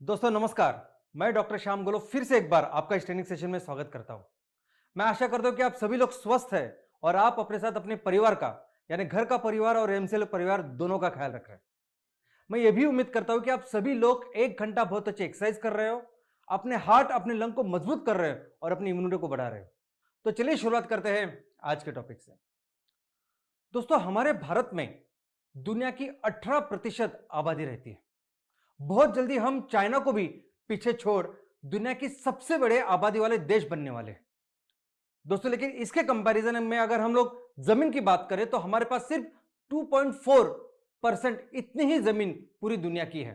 दोस्तों नमस्कार। मैं डॉक्टर श्याम गोलो फिर से एक बार आपका इस ट्रेनिंग सेशन में स्वागत करता हूं। मैं आशा करता हूं कि आप सभी लोग स्वस्थ हैं और आप अपने साथ अपने परिवार का यानी घर का परिवार और एमसीएल परिवार दोनों का ख्याल रख रहे हैं। मैं ये भी उम्मीद करता हूं कि आप सभी लोग 1 घंटा बहुत अच्छी एक्सरसाइज कर रहे हो, अपने हार्ट अपने लंग को मजबूत कर रहे हो और अपनी इम्यूनिटी को बढ़ा रहे हो। तो चलिए शुरुआत करते हैं आज के टॉपिक से। दोस्तों हमारे भारत में दुनिया की 18% आबादी रहती है। बहुत जल्दी हम चाइना को भी पीछे छोड़ दुनिया की सबसे बड़े आबादी वाले देश बनने वाले हैं। दोस्तों लेकिन इसके कंपैरिजन में अगर हम लोग जमीन की बात करें तो हमारे पास सिर्फ 2.4% इतनी ही जमीन पूरी दुनिया की है।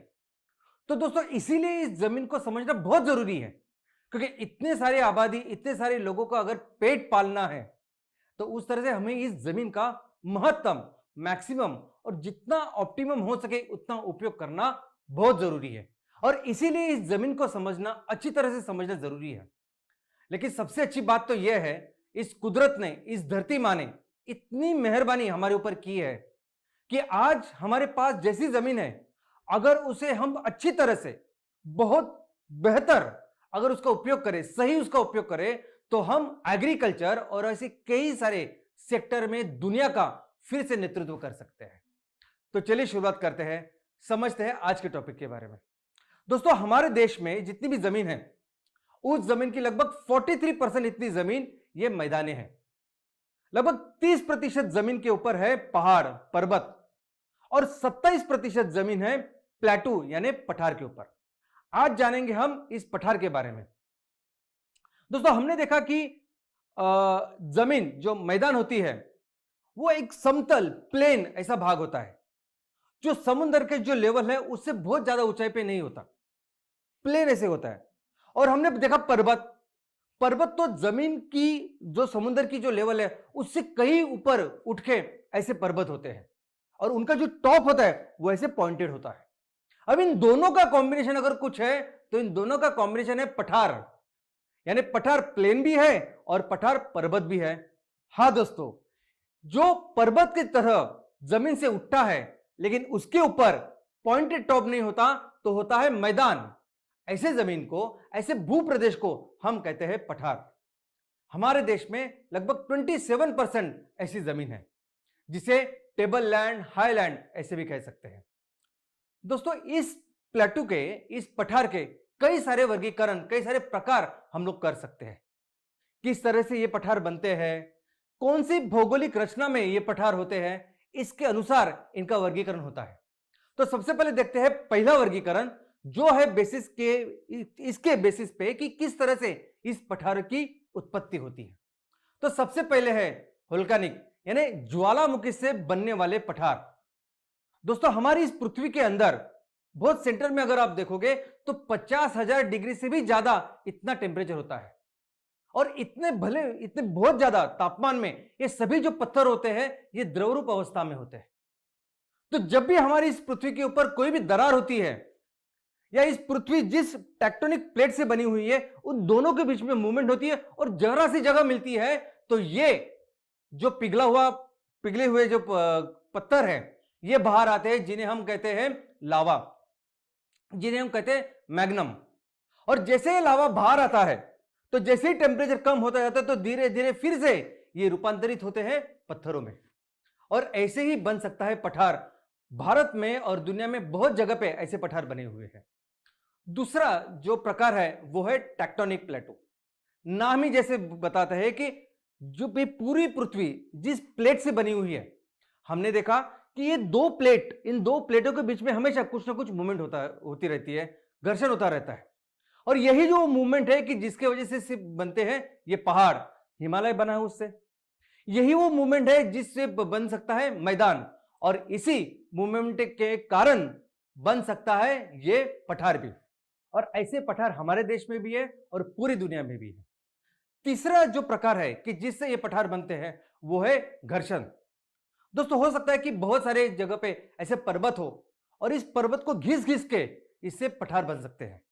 तो दोस्तों इसीलिए इस जमीन को समझना बहुत जरूरी है, क्योंकि इतने सारी आबादी इतने सारे लोगों का अगर पेट पालना है तो उस तरह से हमें इस जमीन का महत्तम मैक्सिमम और जितना ऑप्टिमम हो सके उतना उपयोग करना बहुत जरूरी है। और इसीलिए इस जमीन को समझना अच्छी तरह से समझना जरूरी है। लेकिन सबसे अच्छी बात तो यह है, इस कुदरत ने इस धरती माँ ने इतनी मेहरबानी हमारे ऊपर की है कि आज हमारे पास जैसी जमीन है, अगर उसे हम अच्छी तरह से बहुत बेहतर अगर उसका उपयोग करें, सही उसका उपयोग करें, तो हम एग्रीकल्चर और ऐसे कई सारे सेक्टर में दुनिया का फिर से नेतृत्व कर सकते हैं। तो चलिए शुरुआत करते हैं, समझते हैं आज के टॉपिक के बारे में। दोस्तों हमारे देश में जितनी भी जमीन है उस जमीन की लगभग 43% इतनी जमीन ये मैदानी है। लगभग 30% जमीन के ऊपर है पहाड़ पर्वत और 27% जमीन है प्लेटू यानी पठार के ऊपर। आज जानेंगे हम इस पठार के बारे में। दोस्तों हमने देखा कि जमीन जो मैदान होती है वो एक समतल प्लेन ऐसा भाग होता है जो समुद्र के जो लेवल है उससे बहुत ज्यादा ऊंचाई पे नहीं होता, प्लेन ऐसे होता है। और हमने देखा पर्वत, पर्वत तो जमीन की जो समुद्र की जो लेवल है उससे कहीं ऊपर उठ के ऐसे पर्वत होते हैं और उनका जो टॉप होता है वो ऐसे पॉइंटेड होता है। अब इन दोनों का कॉम्बिनेशन अगर कुछ है तो इन दोनों का कॉम्बिनेशन है पठार, यानी पठार प्लेन भी है और पठार पर्वत भी है। हाँ दोस्तों, जो पर्वत की तरह जमीन से उठता है लेकिन उसके ऊपर पॉइंटेड टॉप नहीं होता तो होता है मैदान। ऐसे जमीन को, ऐसे भूप्रदेश को हम कहते हैं पठार। हमारे देश में लगभग 27% ऐसी जमीन है जिसे टेबल लैंड, हाईलैंड ऐसे भी कह सकते हैं। दोस्तों इस प्लेटू के, इस पठार के कई सारे वर्गीकरण, कई सारे प्रकार हम लोग कर सकते हैं। किस तरह से ये पठार बनते हैं, कौन सी भौगोलिक रचना में ये पठार होते हैं, इसके अनुसार इनका वर्गीकरण होता है। तो सबसे पहले देखते हैं पहला वर्गीकरण जो है बेसिस के, इसके बेसिस पे कि किस तरह से इस पठार की उत्पत्ति होती है। तो सबसे पहले है वोल्केनिक यानी ज्वालामुखी से बनने वाले पठार। दोस्तों हमारी इस पृथ्वी के अंदर बहुत सेंटर में अगर आप देखोगे तो 50,000 डिग्री से भी ज्यादा इतना टेम्परेचर होता है और इतने बहुत ज्यादा तापमान में ये सभी जो पत्थर होते हैं ये द्रवरूप अवस्था में होते हैं। तो जब भी हमारी इस पृथ्वी के ऊपर कोई भी दरार होती है या इस पृथ्वी जिस टेक्टोनिक प्लेट से बनी हुई है उन दोनों के बीच में मूवमेंट होती है और जरा सी जगह मिलती है तो ये जो पिघले हुए जो पत्थर है ये बाहर आते हैं, जिन्हें हम कहते हैं लावा, जिन्हें हम कहते हैं मैग्नम। और जैसे ही लावा बाहर आता है तो जैसे ही टेम्परेचर कम होता जाता है तो धीरे धीरे फिर से ये रूपांतरित होते हैं पत्थरों में और ऐसे ही बन सकता है पठार। भारत में और दुनिया में बहुत जगह पे ऐसे पठार बने हुए हैं। दूसरा जो प्रकार है वो है टेक्टोनिक प्लेटो। नाम ही जैसे बताता है कि जो भी पूरी पृथ्वी जिस प्लेट से बनी हुई है, हमने देखा कि ये दो प्लेट, इन दो प्लेटों के बीच में हमेशा कुछ ना कुछ मूवमेंट होती रहती है, घर्षण होता रहता है। और यही जो मूवमेंट है कि जिसके वजह से बनते हैं ये पहाड़, हिमालय बना है उससे, यही वो मूवमेंट है जिससे बन सकता है मैदान और इसी मूवमेंट के कारण बन सकता है ये पठार भी। और ऐसे पठार हमारे देश में भी है और पूरी दुनिया में भी है। तीसरा जो प्रकार है कि जिससे ये पठार बनते हैं वो है घर्षण। दोस्तों हो सकता है कि बहुत सारे जगह पे ऐसे पर्वत हो और इस पर्वत को घिस घिस के इससे पठार बन सकते हैं।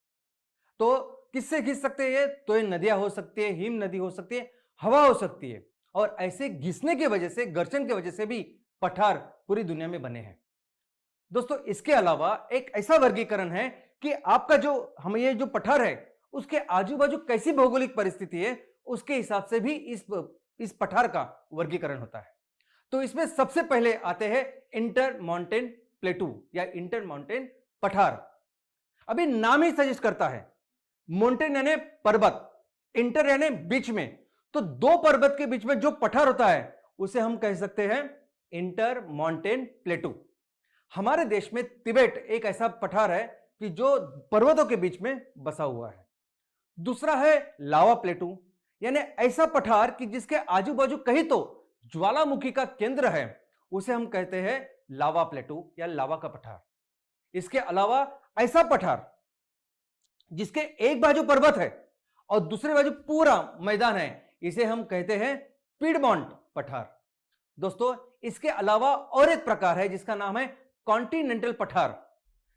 तो किससे घिस सकते हैं ये? तो ये नदियां हो सकती है, हिम नदी हो सकती है, हवा हो सकती है और ऐसे घिसने की वजह से, घर्षण की वजह से भी पठार पूरी दुनिया में बने हैं। दोस्तों इसके अलावा एक ऐसा वर्गीकरण है कि आपका जो हम ये जो पठार है उसके आजू बाजू कैसी भौगोलिक परिस्थिति है, उसके हिसाब से भी इस पठार का वर्गीकरण होता है। तो इसमें सबसे पहले आते हैं इंटर माउंटेन प्लेटू या इंटर माउंटेन पठार। अभी नाम ही सजेस्ट करता है, माउंटेन यानी पर्वत, इंटर यानी बीच में, तो दो पर्वत के बीच में जो पठार होता है उसे हम कह सकते हैं इंटर माउंटेन प्लेटू। हमारे देश में तिबेट एक ऐसा पठार है कि जो पर्वतों के बीच में बसा हुआ है। दूसरा है लावा प्लेटू, यानी ऐसा पठार कि जिसके आजू बाजू कहीं तो ज्वालामुखी का केंद्र है, उसे हम कहते हैं लावा प्लेटू या लावा का पठार। इसके अलावा ऐसा पठार जिसके एक बाजू पर्वत है और दूसरे बाजू पूरा मैदान है, इसे हम कहते हैं पीडमॉन्ट पठार। दोस्तों, इसके अलावा और एक प्रकार है जिसका नाम है कॉन्टिनेंटल पठार।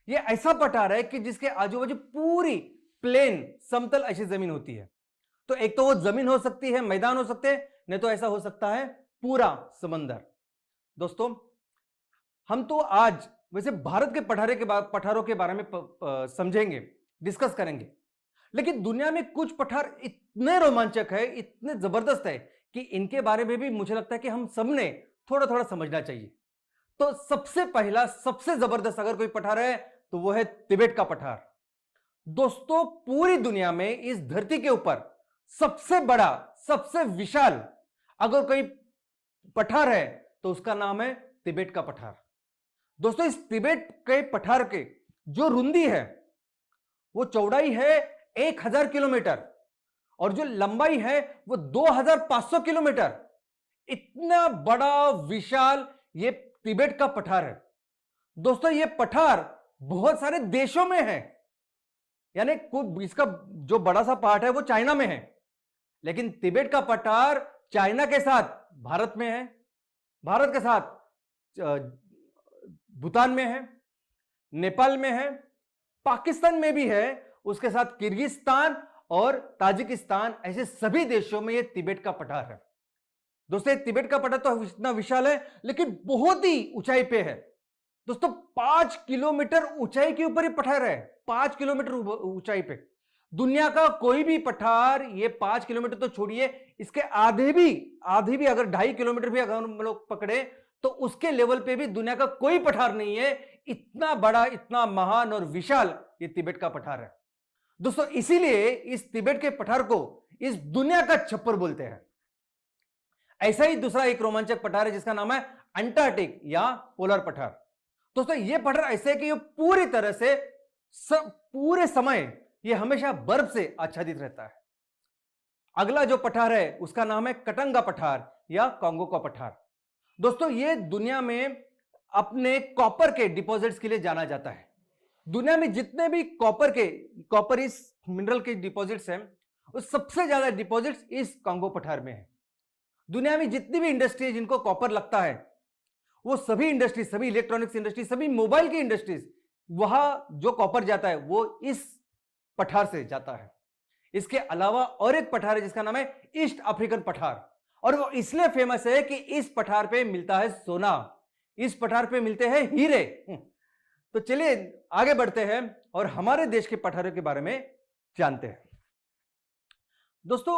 यह ऐसा पठार है कि जिसके आजू बाजू पूरी प्लेन समतल ऐसी जमीन होती है। तो एक तो वो जमीन हो सकती है, मैदान हो सकते हैं, नहीं तो ऐसा हो सकता है पूरा समंदर। दोस्तों, हम तो आज वैसे भारत के पठारों के बारे में समझेंगे, डिस्कस करेंगे, लेकिन दुनिया में कुछ पठार इतने रोमांचक है, इतने जबरदस्त है कि इनके बारे में भी मुझे लगता है कि हम सबने थोड़ा थोड़ा समझना चाहिए। तो सबसे पहला, सबसे जबरदस्त अगर कोई पठार है तो वो है तिबेट का पठार। दोस्तों, पूरी दुनिया में इस धरती के ऊपर सबसे बड़ा, सबसे विशाल अगर कोई पठार है तो उसका नाम है तिबेट का पठार। दोस्तों, इस तिबेट के पठार के जो रुंदी है वो चौड़ाई है 1000 किलोमीटर और जो लंबाई है वो 2500 किलोमीटर। इतना बड़ा विशाल ये तिबेट का पठार है। दोस्तों, ये पठार बहुत सारे देशों में है, यानी इसका जो बड़ा सा पार्ट है वो चाइना में है, लेकिन तिबेट का पठार चाइना के साथ भारत में है, भारत के साथ भूटान में है, नेपाल में है, पाकिस्तान में भी है, उसके साथ किर्गिस्तान और ताजिकिस्तान, ऐसे सभी देशों में यह तिबेट का पठार है। दोस्तों, तिबेट का पठार तो इतना विशाल है लेकिन बहुत ही ऊंचाई पे है। दोस्तों, 5 किलोमीटर ऊंचाई के ऊपर ही पठार है, 5 किलोमीटर ऊंचाई पे। दुनिया का कोई भी पठार ये 5 किलोमीटर तो छोड़िए, इसके आधे भी अगर 2.5 किलोमीटर भी अगर हम लोग पकड़े तो उसके लेवल पे भी दुनिया का कोई पठार नहीं है। इतना बड़ा, इतना महान और विशाल ये तिबेट का पठार है। दोस्तों, इसीलिए इस तिबेट के पठार को इस दुनिया का छप्पर बोलते हैं। ऐसा ही दूसरा एक रोमांचक पठार है जिसका नाम है अंटार्कटिक या पोलर पठार। दोस्तों, ये पठार ऐसे है कि ये पूरी तरह से पूरे समय ये हमेशा बर्फ से आच्छादित रहता है। अगला जो पठार है उसका नाम है कटंगा पठार या कांगो का पठार। दोस्तों, ये दुनिया में अपने कॉपर के डिपॉजिट्स के लिए जाना जाता है। दुनिया में जितने भी कॉपर इस मिनरल के डिपॉजिट्स हैं, उस सबसे ज्यादा डिपॉजिट्स इस कांगो पठार में है। दुनिया में जितनी भी इंडस्ट्री जिनको कॉपर लगता है, वो सभी इंडस्ट्री, सभी इलेक्ट्रॉनिक्स इंडस्ट्री, सभी मोबाइल की इंडस्ट्रीज, वहां जो कॉपर जाता है वो इस पठार से जाता है। इसके अलावा और एक पठार है जिसका नाम है ईस्ट अफ्रीकन पठार, और वो इसलिए फेमस है कि इस पठार पे मिलता है सोना, इस पठार पे मिलते हैं हीरे। तो चलिए आगे बढ़ते हैं और हमारे देश के पठारों के बारे में जानते हैं। दोस्तों,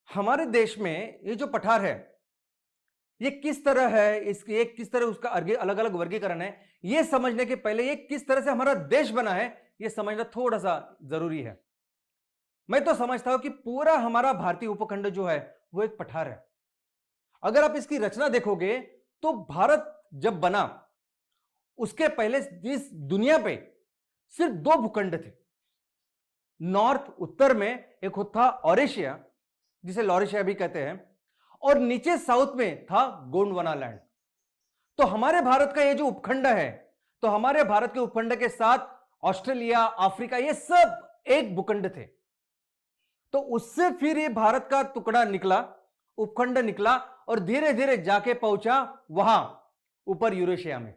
हमारे देश में ये जो पठार है ये किस तरह है, इसके किस तरह उसका अलग अलग वर्गीकरण है, ये समझने के पहले ये किस तरह से हमारा देश बना है ये समझना थोड़ा सा जरूरी है। मैं तो समझता हूं कि पूरा हमारा भारतीय उपखंड जो है वो एक पठार है। अगर आप इसकी रचना देखोगे तो भारत जब बना उसके पहले इस दुनिया पे सिर्फ 2 भूखंड थे। नॉर्थ, उत्तर में एक था ऑरेशिया, जिसे लॉरेशिया भी कहते हैं, और नीचे साउथ में था गोंडवाना लैंड। तो हमारे भारत का ये जो उपखंड है, तो हमारे भारत के उपखंड के साथ ऑस्ट्रेलिया, अफ्रीका, ये सब एक भूखंड थे। तो उससे फिर ये भारत का टुकड़ा निकला, उपखंड निकला, और धीरे धीरे जाके पहुंचा वहां ऊपर यूरेशिया में।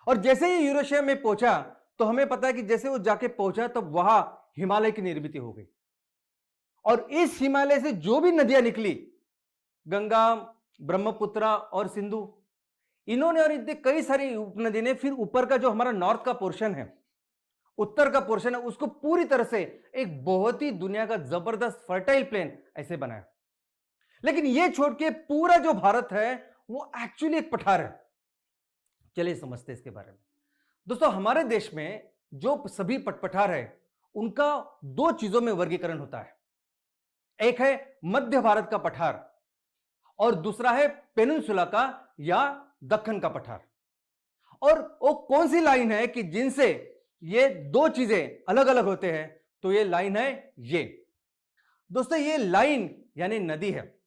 और जैसे ही यूरेशिया में पहुंचा तो हमें पता है कि जैसे वो जाके पहुंचा तब वहां हिमालय की निर्मित हो गई, और इस हिमालय से जो भी नदियां निकली, गंगा, ब्रह्मपुत्र और सिंधु, इन्होंने और इतने कई सारी उपनदी ने फिर ऊपर का जो हमारा नॉर्थ का पोर्शन है उत्तर का पोर्शन है उसको पूरी तरह से एक बहुत ही दुनिया का जबरदस्त फर्टाइल प्लेन ऐसे बनाया। लेकिन यह छोड़ के पूरा जो भारत है वो एक्चुअली एक पठार है। चलिए समझते हैं इसके बारे में। दोस्तों हमारे देश में जो सभी पठार है उनका दो चीजों में वर्गीकरण होता है। एक है मध्य भारत का पठार और दूसरा है पेनिनसुला का या दक्कन का पठार। और वो कौन सी लाइन है कि जिनसे ये दो चीजें अलग अलग होते हैं, तो ये लाइन है ये। दोस्तों ये लाइन यानी नदी है,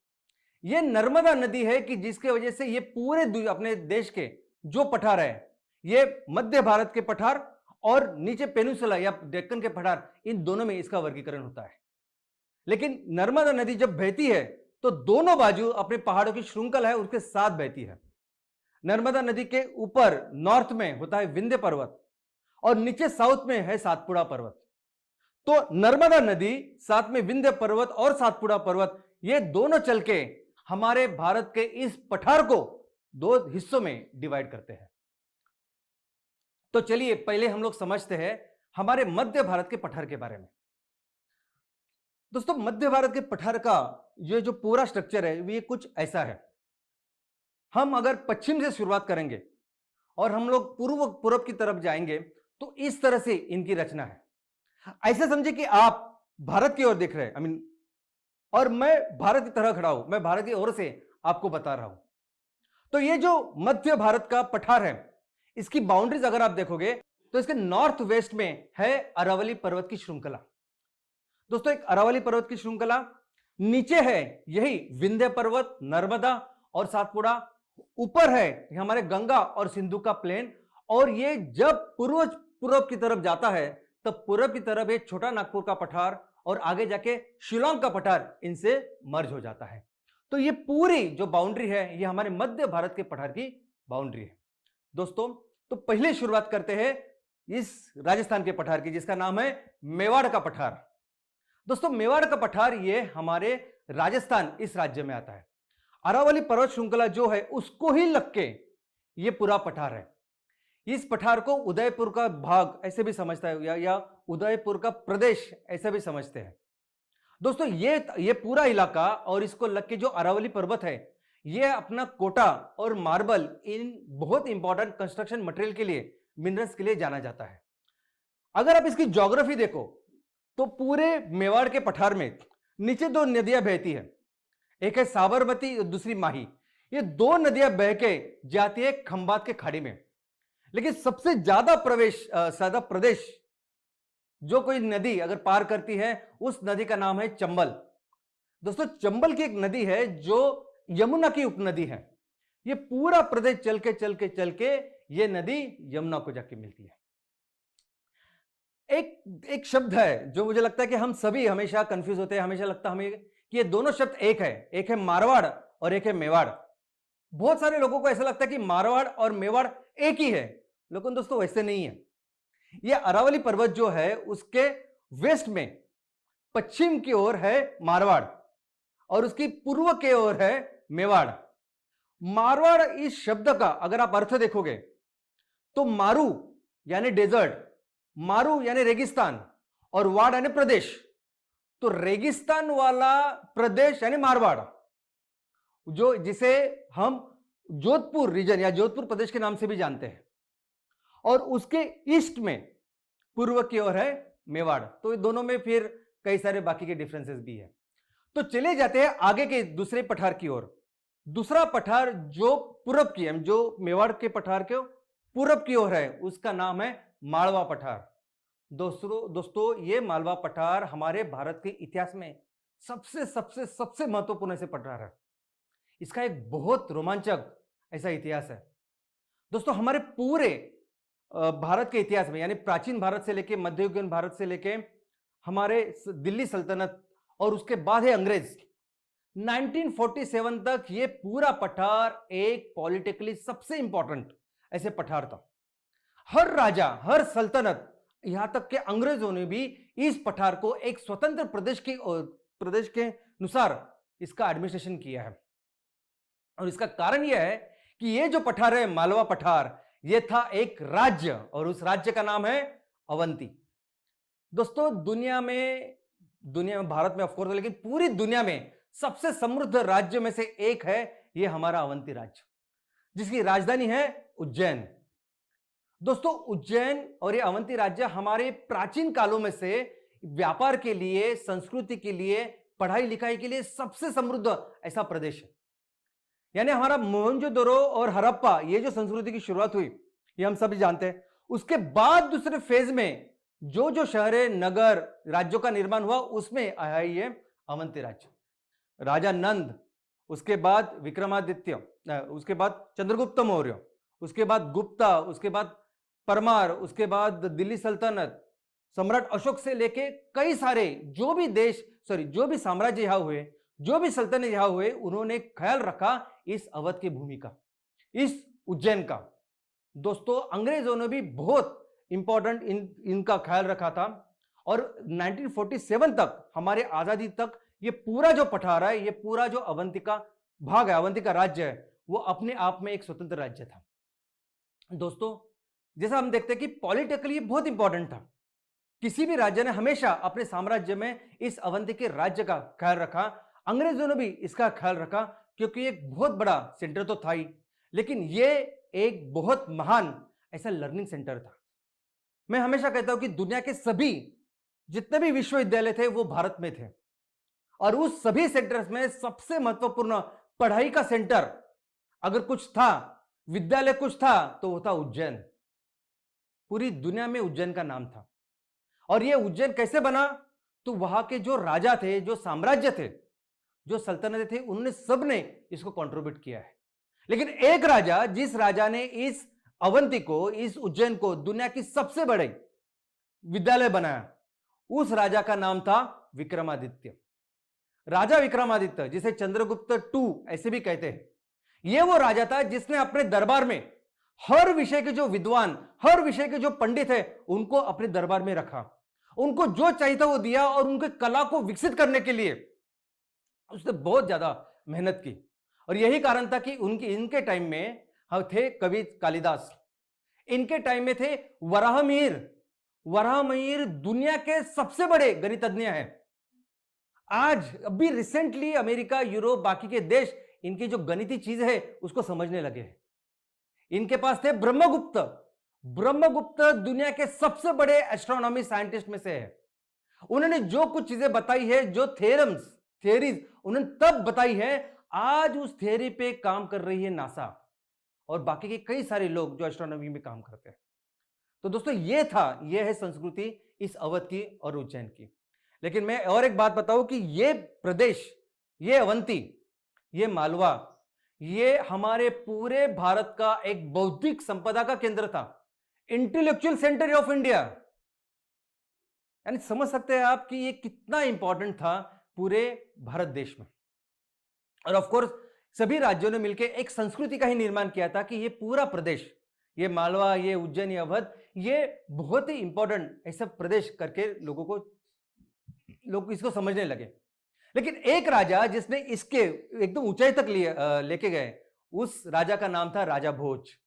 ये नर्मदा नदी है कि जिसके वजह से ये पूरे अपने देश के जो पठार है, ये मध्य भारत के पठार और नीचे पेनिनसुला या डेक्कन के पठार, इन दोनों में इसका वर्गीकरण होता है। लेकिन नर्मदा नदी जब बहती है तो दोनों बाजू अपने पहाड़ों की श्रृंखला है उसके साथ बहती है। नर्मदा नदी के ऊपर नॉर्थ में होता है विंध्य पर्वत और नीचे साउथ में है सातपुड़ा पर्वत। तो नर्मदा नदी साथ में विंध्य पर्वत और सातपुड़ा पर्वत, ये दोनों चल के हमारे भारत के इस पठार को दो हिस्सों में डिवाइड करते हैं। तो चलिए पहले हम लोग समझते हैं हमारे मध्य भारत के पठार के बारे में। दोस्तों मध्य भारत के पठार का ये जो पूरा स्ट्रक्चर है ये कुछ ऐसा है। हम अगर पश्चिम से शुरुआत करेंगे और हम लोग पूर्व की तरफ जाएंगे तो इस तरह से इनकी रचना है। ऐसे समझे कि आप भारत की ओर देख रहे हैं, और मैं भारत की तरह खड़ा हूं, मैं भारत की ओर से आपको बता रहा हूं। तो ये जो मध्य भारत का पठार है, इसकी बाउंड्रीज अगर आप देखोगे तो इसके नॉर्थ वेस्ट में है अरावली पर्वत की श्रृंखला। दोस्तों एक अरावली पर्वत की श्रृंखला, नीचे है यही विंध्य पर्वत, नर्मदा और सातपुड़ा, ऊपर है हमारे गंगा और सिंधु का प्लेन, और ये जब पूर्व की तरफ जाता है तब पूर्व की तरफ एक छोटा नागपुर का पठार और आगे जाके शिलोंग का पठार इनसे मर्ज हो जाता है। तो ये पूरी जो बाउंड्री है ये हमारे मध्य भारत के पठार की बाउंड्री है। दोस्तों तो पहले शुरुआत करते हैं इस राजस्थान के पठार की, जिसका नाम है मेवाड़ का पठार। दोस्तों मेवाड़ का पठार ये हमारे राजस्थान इस राज्य में आता है। अरावली पर्वत श्रृंखला जो है उसको ही लग के ये पूरा पठार है। इस पठार को उदयपुर का भाग ऐसे भी समझता है या उदयपुर का प्रदेश ऐसे भी समझते हैं। दोस्तों ये पूरा इलाका और इसको लग के जो अरावली पर्वत है, ये अपना कोटा और मार्बल, इन बहुत इंपॉर्टेंट कंस्ट्रक्शन मटेरियल के लिए, मिनरल्स के लिए जाना जाता है। अगर आप इसकी ज्योग्राफी देखो तो पूरे मेवाड़ के पठार में नीचे दो नदियां बहती है, एक है साबरमती और दूसरी माही। ये दो नदियां बह के जाती है खंबात के खाड़ी में। लेकिन सबसे ज्यादा प्रदेश जो कोई नदी अगर पार करती है उस नदी का नाम है चंबल। दोस्तों चंबल की एक नदी है जो यमुना की उपनदी है। ये पूरा प्रदेश चल के ये नदी यमुना को जाके मिलती है। एक शब्द है जो मुझे लगता है कि हम सभी हमेशा कंफ्यूज होते हैं, हमेशा लगता है हमें कि ये दोनों शब्द एक है मारवाड़ और एक है मेवाड़। बहुत सारे लोगों को ऐसा लगता है कि मारवाड़ और मेवाड़ एक ही है, लेकिन दोस्तों वैसे नहीं है। ये अरावली पर्वत जो है उसके वेस्ट में पश्चिम की ओर है मारवाड़ और उसकी पूर्व की ओर है मेवाड़। मारवाड़ इस शब्द का अगर आप अर्थ देखोगे तो मारू यानी डेजर्ट, मारू यानी रेगिस्तान और वाड़ यानी प्रदेश। तो रेगिस्तान वाला प्रदेश यानी मारवाड़, जो जिसे हम जोधपुर रीजन या जोधपुर प्रदेश के नाम से भी जानते हैं, और उसके ईस्ट में पूर्व की ओर है मेवाड़। तो दोनों में फिर कई सारे बाकी के डिफरेंसेस भी है। तो चले जाते हैं आगे के दूसरे पठार की ओर। दूसरा पठार जो पूरब की है, जो मेवाड़ के पठार के पूरब की ओर है, उसका नाम है मालवा पठार। दोस्तों ये मालवा पठार हमारे भारत के इतिहास में सबसे महत्वपूर्ण ऐसे पठार है। इसका एक बहुत रोमांचक ऐसा इतिहास है। दोस्तों हमारे पूरे भारत के इतिहास में, यानी प्राचीन भारत से लेके मध्ययुगीन भारत से लेके हमारे दिल्ली सल्तनत और उसके बाद है अंग्रेज, 1947 तक ये पूरा पठार एक पॉलिटिकली सबसे इंपॉर्टेंट ऐसे पठार था। हर राजा, हर सल्तनत, यहां तक के अंग्रेजों ने भी इस पठार को एक स्वतंत्र प्रदेश के अनुसार इसका एडमिनिस्ट्रेशन किया है। और इसका कारण यह है कि ये जो पठार है मालवा पठार, ये था एक राज्य और उस राज्य का नाम है अवंती। दोस्तों दुनिया में भारत में ऑफकोर्स, लेकिन पूरी दुनिया में सबसे समृद्ध राज्य में से एक है ये हमारा अवंती राज्य, जिसकी राजधानी है उज्जैन। दोस्तों उज्जैन और ये अवंती राज्य हमारे प्राचीन कालों में से व्यापार के लिए, संस्कृति के लिए, पढ़ाई लिखाई के लिए सबसे समृद्ध ऐसा प्रदेश है। यानी हमारा मोहनजोदड़ो और हड़प्पा, ये जो संस्कृति की शुरुआत हुई ये हम सभी जानते हैं। उसके बाद दूसरे फेज में जो शहर, नगर, राज्यों का निर्माण हुआ उसमें आया ये अवंती राज्य। राजा नंद, उसके बाद विक्रमादित्य, उसके बाद चंद्रगुप्त मौर्य, उसके बाद गुप्ता, उसके बाद परमार, उसके बाद दिल्ली सल्तनत, सम्राट अशोक से लेके कई सारे जो भी साम्राज्य यहां हुए, जो भी सल्तनत यहां हुए, उन्होंने ख्याल रखा इस अवध की भूमि का, इस उज्जैन का। दोस्तों अंग्रेजों ने भी बहुत इंपॉर्टेंट इनका ख्याल रखा था और 1947 तक, हमारे आजादी तक, ये पूरा जो पठार है, ये पूरा जो अवंतिका भाग है, अवंतिका राज्य है, वो अपने आप में एक स्वतंत्र राज्य था। दोस्तों जैसा हम देखते हैं कि पॉलिटिकली ये बहुत इंपॉर्टेंट था। किसी भी राज्य ने हमेशा अपने साम्राज्य में इस अवंती के राज्य का ख्याल रखा। अंग्रेजों ने भी इसका ख्याल रखा क्योंकि एक बहुत बड़ा सेंटर तो था ही, लेकिन ये एक बहुत महान ऐसा लर्निंग सेंटर था। मैं हमेशा कहता हूं कि दुनिया के सभी जितने भी विश्वविद्यालय थे वो भारत में थे, और उस सभी सेंटर्स में सबसे महत्वपूर्ण पढ़ाई का सेंटर अगर कुछ था, विद्यालय कुछ था, तो वो था उज्जैन। पूरी दुनिया में उज्जैन का नाम था। और ये उज्जैन कैसे बना? तो वहां के जो राजा थे, जो साम्राज्य थे, जो सल्तनतें थे, उन्होंने सबने इसको कंट्रीब्यूट किया है। लेकिन एक राजा, जिस राजा ने इस अवंती को, इस उज्जैन को दुनिया की सबसे बड़े विद्यालय बनाया, उस राजा का नाम था विक्रमादित्य। राजा विक्रमादित्य, जिसे चंद्रगुप्त टू ऐसे भी कहते हैं, यह वो राजा था जिसने अपने दरबार में हर विषय के जो विद्वान, हर विषय के जो पंडित है, उनको अपने दरबार में रखा, उनको जो चाहिए था वो दिया, और उनके कला को विकसित करने के लिए उसने बहुत ज्यादा मेहनत की। और यही कारण था कि इनके टाइम में थे कवि कालिदास, इनके टाइम में थे वराहमिहिर दुनिया के सबसे बड़े गणितज्ञ हैं। आज अभी रिसेंटली अमेरिका, यूरोप, बाकी के देश इनकी जो गणितीय चीज है उसको समझने लगे हैं। इनके पास थे ब्रह्मगुप्त दुनिया के सबसे बड़े एस्ट्रोनॉमी साइंटिस्ट में से है। उन्होंने जो कुछ चीजें बताई है, जो थियरीज उन्होंने तब बताई है, आज उस थियरी पे काम कर रही है नासा और बाकी के कई सारे लोग जो एस्ट्रोनॉमी में काम करते हैं। तो दोस्तों ये है संस्कृति इस अवध की और उज्जैन की। लेकिन मैं और एक बात बताऊं कि ये प्रदेश, ये अवंती, ये मालवा, ये हमारे पूरे भारत का एक बौद्धिक संपदा का केंद्र था, इंटेलेक्चुअल सेंटर ऑफ इंडिया। यानी समझ सकते हैं आप कि ये कितना इंपॉर्टेंट था पूरे भारत देश में। और ऑफ कोर्स सभी राज्यों ने मिलकर एक संस्कृति का ही निर्माण किया था कि ये पूरा प्रदेश, ये मालवा, ये उज्जैन, ये अवध, ये बहुत ही इंपॉर्टेंट ऐसा प्रदेश करके लोग इसको समझने लगे। लेकिन एक राजा जिसने इसके एकदम ऊंचाई तक लेके गए, उस राजा का नाम था राजा भोज।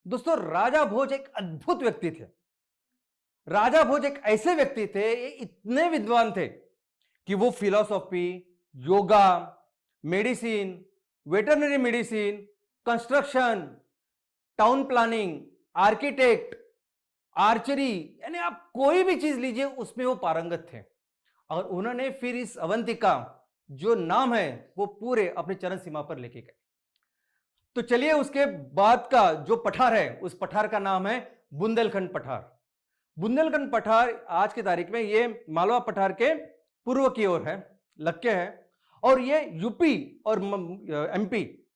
दोस्तों राजा भोज एक अद्भुत व्यक्ति थे। राजा भोज एक ऐसे व्यक्ति थे, इतने विद्वान थे कि वो philosophy, yoga, medicine, veterinary medicine, construction, town planning, architect, archery, यानी आप कोई भी चीज लीजिए उसमें वो पारंगत थे। और उन्होंने फिर इस अवंतिका जो नाम है वो पूरे अपने चरण सीमा पर लेके गए। तो चलिए उसके बाद का जो पठार है, उस पठार का नाम है बुंदेलखंड पठार। बुंदेलखंड पठार आज की तारीख में ये मालवा पठार के पूर्व की ओर है, लक्के है, और ये यूपी और एमपी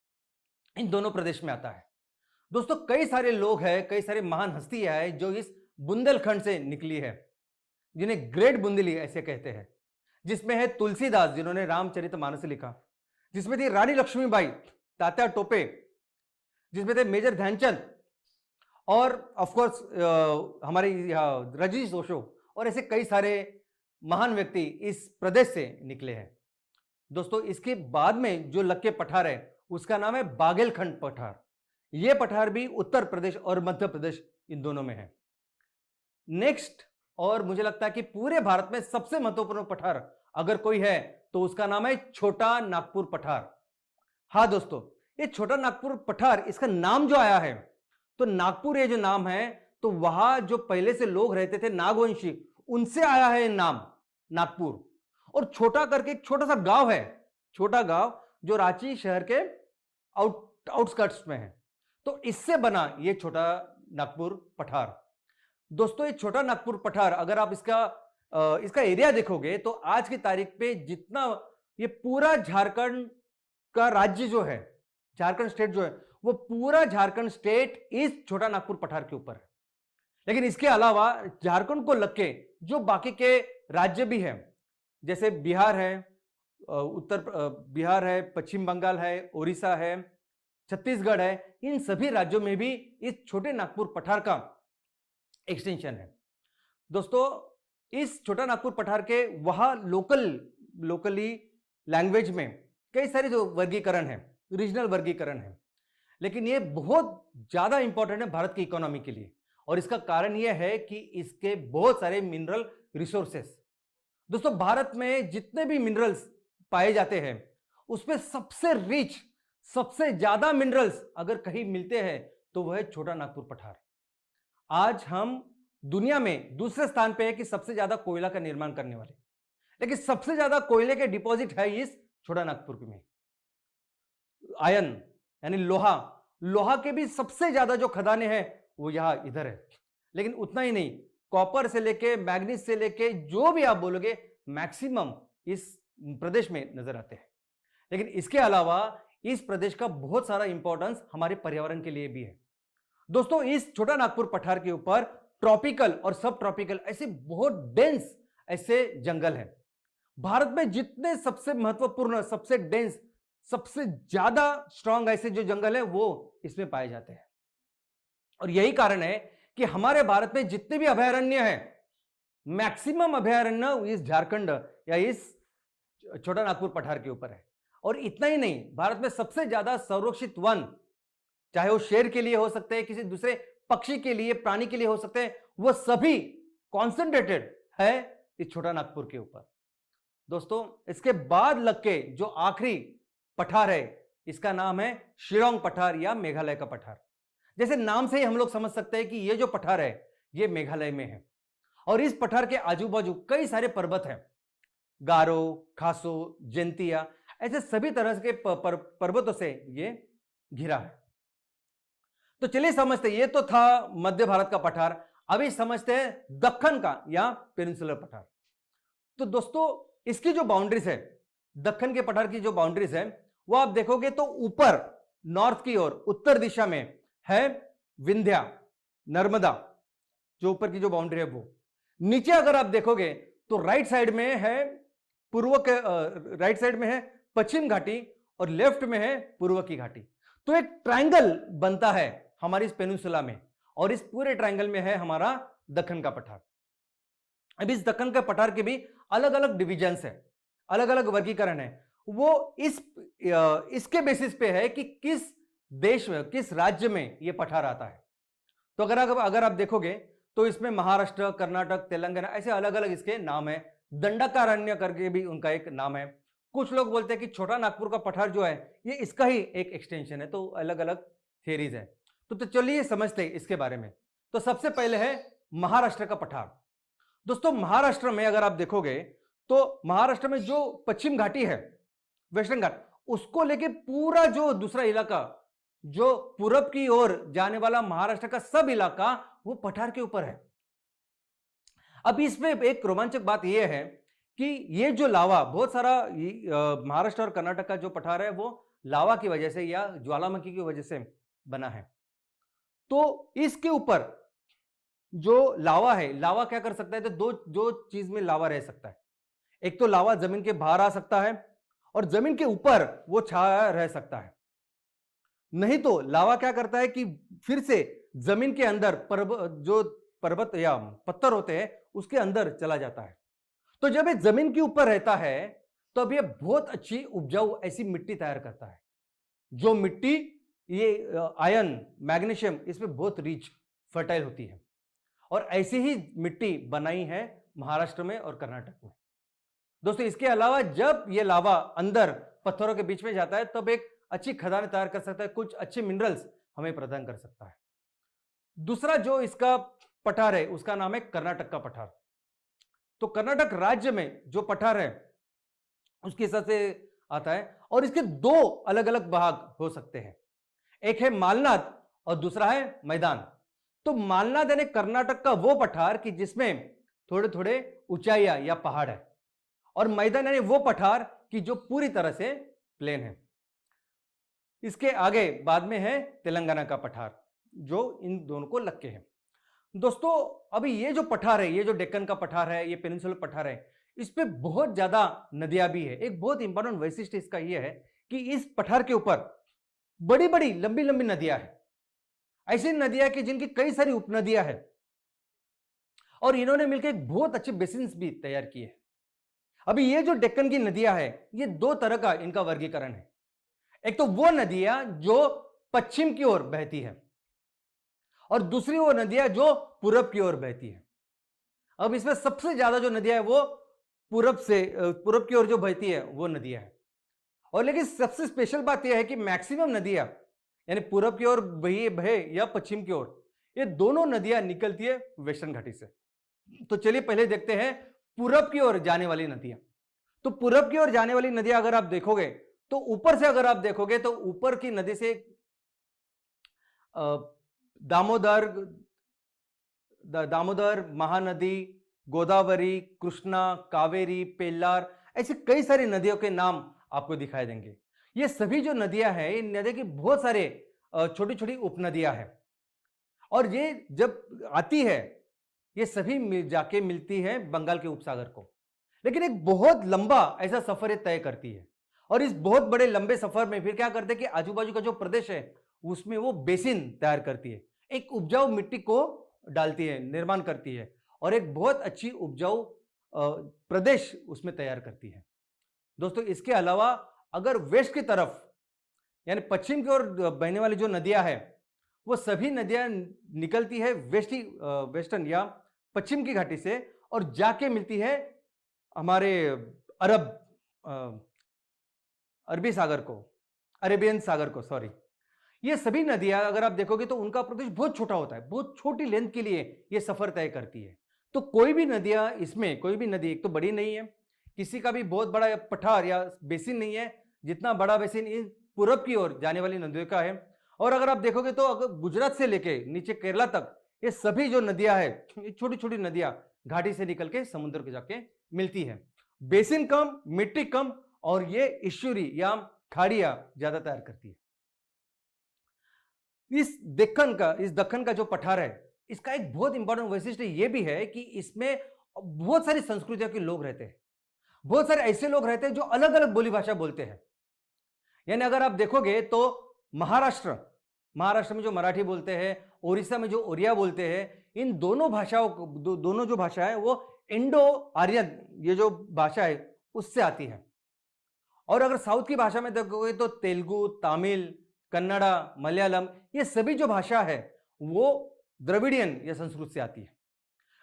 इन दोनों प्रदेश में आता है। दोस्तों कई सारे लोग हैं, कई सारे महान हस्तियां हैं जो इस बुंदेलखंड से निकली है, जिन्हें ग्रेट बुंदेली ऐसे कहते हैं। जिसमें है तुलसीदास, जिन्होंने रामचरितमानस लिखा, जिसमें थी रानी लक्ष्मीबाई, तात्या टोपे, जिसमें थे मेजर ध्यानचंद, और ऑफ कोर्स हमारे रजनीश ओशो, और ऐसे कई सारे महान व्यक्ति इस प्रदेश से निकले हैं। दोस्तों इसके बाद में जो लक्के पठार है उसका नाम है बाघेलखंड पठार। यह पठार भी उत्तर प्रदेश और मध्य प्रदेश इन दोनों में है। नेक्स्ट और मुझे लगता है कि पूरे भारत में सबसे महत्वपूर्ण पठार अगर कोई है तो उसका नाम है छोटा नागपुर पठार। हाँ दोस्तों, ये छोटा नागपुर पठार, इसका नाम जो आया है, तो नागपुर ये जो नाम है, तो वहां जो पहले से लोग रहते थे नागवंशी, उनसे आया है नाम नागपुर। और छोटा करके एक छोटा सा गांव है, छोटा गांव जो रांची शहर के आउटस्कर्ट्स में है, तो इससे बना ये छोटा नागपुर पठार। दोस्तों ये छोटा नागपुर पठार अगर आप इसका एरिया देखोगे तो आज की तारीख पे जितना ये पूरा झारखंड का राज्य जो है, झारखंड स्टेट जो है, वो पूरा झारखंड स्टेट इस छोटा नागपुर पठार के ऊपर है। लेकिन इसके अलावा झारखंड को लग के जो बाकी के राज्य भी हैं, जैसे बिहार है, बिहार है, पश्चिम बंगाल है, उड़ीसा है, छत्तीसगढ़ है, इन सभी राज्यों में भी इस छोटे नागपुर पठार का एक्सटेंशन है। दोस्तों इस छोटा नागपुर पठार के वहां लोकली लैंग्वेज में कई सारे जो वर्गीकरण है, रीजनल वर्गीकरण है, लेकिन ये बहुत ज्यादा इंपॉर्टेंट है भारत की इकोनॉमी के लिए। और इसका कारण यह है कि इसके बहुत सारे मिनरल रिसोर्सेस। दोस्तों भारत में जितने भी मिनरल्स पाए जाते हैं उसमें सबसे रिच, सबसे ज्यादा मिनरल्स अगर कहीं मिलते हैं तो वह है छोटा नागपुर पठार। आज हम दुनिया में दूसरे स्थान पे है कि सबसे ज्यादा कोयला का निर्माण करने वाले, लेकिन सबसे ज्यादा कोयले के डिपॉजिट है इस छोटा नागपुर में। आयन यानी लोहा के भी सबसे ज्यादा जो खदानें हैं वो यहां इधर है। लेकिन उतना ही नहीं, कॉपर से लेके मैग्नीज से लेके जो भी आप बोलोगे मैक्सिमम इस प्रदेश में नजर आते हैं। लेकिन इसके अलावा इस प्रदेश का बहुत सारा इंपॉर्टेंस हमारे पर्यावरण के लिए भी है। दोस्तों इस छोटा नागपुर पठार के ऊपर ट्रॉपिकल और सब ट्रॉपिकल ऐसे बहुत डेंस ऐसे जंगल हैं। भारत में जितने सबसे महत्वपूर्ण, सबसे डेंस, सबसे ज्यादा स्ट्रांग ऐसे जो जंगल है वो इसमें पाए जाते हैं। और यही कारण है कि हमारे भारत में जितने भी अभयारण्य हैं, मैक्सिमम अभयारण्य इस झारखंड या इस छोटा नागपुर पठार के ऊपर है। और इतना ही नहीं, भारत में सबसे ज्यादा संरक्षित वन, चाहे वो शेर के लिए हो सकते हैं, किसी दूसरे पक्षी के लिए, प्राणी के लिए हो सकते हैं, वो सभी कॉन्सेंट्रेटेड है इस छोटा नागपुर के ऊपर। दोस्तों इसके बाद लग के जो आखिरी पठार है, इसका नाम है शिलांग पठार या मेघालय का पठार। जैसे नाम से ही हम लोग समझ सकते हैं कि ये जो पठार है ये मेघालय में है। और इस पठार के आजू बाजू कई सारे पर्वत हैं, गारो, खासो, जैंतिया, ऐसे सभी तरह के पर्वतों से ये घिरा है। तो चलिए समझते हैं, ये तो था मध्य भारत का पठार। अभी समझते हैं दक्कन का या पेनिनसुलर पठार। तो दोस्तों इसकी जो बाउंड्रीज है, दक्कन के पठार की जो बाउंड्रीज है, वो आप देखोगे तो ऊपर नॉर्थ की ओर उत्तर दिशा में है विंध्या, नर्मदा, जो ऊपर की जो बाउंड्री है वो। नीचे अगर आप देखोगे तो राइट साइड में है पश्चिम घाटी और लेफ्ट में है पूर्व की घाटी। तो एक ट्रायंगल बनता है हमारी इस पेनिनसुला में, और इस पूरे ट्रायंगल में है हमारा दक्कन का पठार। अब इस दक्कन के पठार के भी अलग अलग डिविजन्स है, अलग अलग वर्गीकरण है। वो इसके बेसिस पे है कि किस देश में, किस राज्य में ये पठार आता है। तो अगर आप देखोगे तो इसमें महाराष्ट्र, कर्नाटक, तेलंगाना ऐसे अलग अलग इसके नाम है। दंडकारण्य करके भी उनका एक नाम है। कुछ लोग बोलते हैं कि छोटा नागपुर का पठार जो है ये इसका ही एक एक्सटेंशन है। तो अलग अलग थियरीज है। तो चलिए समझते हैं इसके बारे में। तो सबसे पहले है महाराष्ट्र का पठार। दोस्तों महाराष्ट्र में अगर आप देखोगे तो महाराष्ट्र में जो पश्चिम घाटी है, वेस्टर्न घाट, उसको लेके पूरा जो दूसरा इलाका, जो पूरब की ओर जाने वाला महाराष्ट्र का सब इलाका, वो पठार के ऊपर है। अब इसमें एक रोमांचक बात यह है कि ये जो लावा, बहुत सारा महाराष्ट्र और कर्नाटक का जो पठार है वो लावा की वजह से या ज्वालामुखी की वजह से बना है। तो इसके ऊपर जो लावा है, लावा क्या कर सकता है, तो दो चीज में लावा रह सकता है। एक तो लावा जमीन के बाहर आ सकता है और जमीन के ऊपर वो छाया रह सकता है। नहीं तो लावा क्या करता है कि फिर से जमीन के अंदर जो पर्वत या पत्थर होते हैं उसके अंदर चला जाता है। तो जब ये जमीन के ऊपर रहता है तो अब ये बहुत अच्छी उपजाऊ ऐसी मिट्टी तैयार करता है, जो मिट्टी ये आयरन, मैग्नीशियम इसमें बहुत रिच, फर्टाइल होती है। और ऐसी ही मिट्टी बनाई है महाराष्ट्र में और कर्नाटक में। दोस्तों इसके अलावा जब ये लावा अंदर पत्थरों के बीच में जाता है तब एक अच्छी खदान तैयार कर सकता है, कुछ अच्छे मिनरल्स हमें प्रदान कर सकता है। दूसरा जो इसका पठार है उसका नाम है कर्नाटक का पठार। तो कर्नाटक राज्य में जो पठार है उसके हिसाब से आता है और इसके दो अलग अलग भाग हो सकते हैं, एक है मालनाद और दूसरा है मैदान। तो मालनाद यानी कर्नाटक का वो पठार कि जिसमें थोड़े थोड़े ऊंचाइयां या पहाड़ है, और मैदान यानी वो पठार कि जो पूरी तरह से प्लेन है। इसके आगे बाद में है तेलंगाना का पठार जो इन दोनों को लग के है। दोस्तों अभी ये जो पठार है, ये जो डेक्कन का पठार है, ये पेनिनसुलर पठार है, इस पे बहुत ज्यादा नदियां भी है। एक बहुत इंपॉर्टेंट वैशिष्ट्य इसका ये है कि इस पठार के ऊपर बड़ी बड़ी लंबी लंबी नदियां हैं, ऐसी नदियां कि जिनकी कई सारी उपनदियां हैं, और इन्होंने मिलकर एक बहुत अच्छे बेसिन्स भी तैयार किए हैं। अभी ये जो डेक्कन की नदियां है, ये दो तरह का इनका वर्गीकरण है। एक तो वो नदियां जो पश्चिम की ओर बहती है और दूसरी वो नदियां जो पूरब की ओर बहती है। अब इसमें सबसे ज्यादा जो नदियां है वो पूरब की ओर जो बहती है वो नदियां है। और लेकिन सबसे स्पेशल बात यह है कि मैक्सिमम नदियां यानी पूरब की ओर बहे या पश्चिम की ओर, ये दोनों नदियां निकलती है वेस्टर्न घाटी से। तो चलिए पहले देखते हैं पूरब की ओर जाने वाली नदियां। तो पूरब की ओर जाने वाली नदियां अगर आप देखोगे तो ऊपर से अगर आप देखोगे तो ऊपर की नदी से दामोदर, महानदी, गोदावरी, कृष्णा, कावेरी, पेल्लार, ऐसी कई सारी नदियों के नाम आपको दिखाई देंगे। ये सभी जो नदियां हैं, इन नदियों की बहुत सारे छोटी छोटी उपनदियां हैं, और ये जब आती है ये सभी जाके मिलती है बंगाल के उपसागर को। लेकिन एक बहुत लंबा ऐसा सफर ये तय करती है, और इस बहुत बड़े लंबे सफर में फिर क्या करते हैं कि आजू बाजू का जो प्रदेश है उसमें वो बेसिन तैयार करती है, एक उपजाऊ मिट्टी को डालती है, निर्माण करती है, और एक बहुत अच्छी उपजाऊ प्रदेश उसमें तैयार करती है। दोस्तों इसके अलावा अगर वेस्ट की तरफ यानी पश्चिम की ओर बहने वाली जो नदियां हैं, वो सभी नदियां निकलती है वेस्टर्न या पश्चिम की घाटी से और जाके मिलती है हमारे अरबी सागर को, अरेबियन सागर को, सॉरी। ये सभी नदियां अगर आप देखोगे तो उनका प्रदेश बहुत छोटा होता है, बहुत छोटी लेंथ के लिए ये सफर तय करती है। तो कोई भी नदियां इसमें, कोई भी नदी एक तो बड़ी नहीं है, किसी का भी बहुत बड़ा पठार या बेसिन नहीं है जितना बड़ा बेसिन इन पूरब की ओर जाने वाली नदियों का है। और अगर आप देखोगे तो अगर गुजरात से लेके नीचे केरला तक ये सभी जो नदियां है, छोटी छोटी नदियां घाटी से निकल के समुद्र के जाके मिलती है। बेसिन कम, मिट्टी कम, और ये इश्यूरी या खाड़ियां ज्यादा तैयार करती है। इस दक्कन का जो पठार है, इसका एक बहुत इंपॉर्टेंट वैशिष्ट्य ये भी है कि इसमें बहुत सारी संस्कृतियों के लोग रहते हैं, बहुत सारे ऐसे लोग रहते हैं जो अलग अलग बोली भाषा बोलते हैं। यानी अगर आप देखोगे तो महाराष्ट्र में जो मराठी बोलते हैं, ओडिशा में जो ओरिया बोलते हैं, इन दोनों भाषाओं दोनों जो भाषा है वो इंडो आर्यन ये जो भाषा है उससे आती है। और अगर साउथ की भाषा में देखोगे तो तेलुगु, तमिल, कन्नड़ा, मलयालम, ये सभी जो भाषा है वो द्रविडियन या संस्कृत से आती है।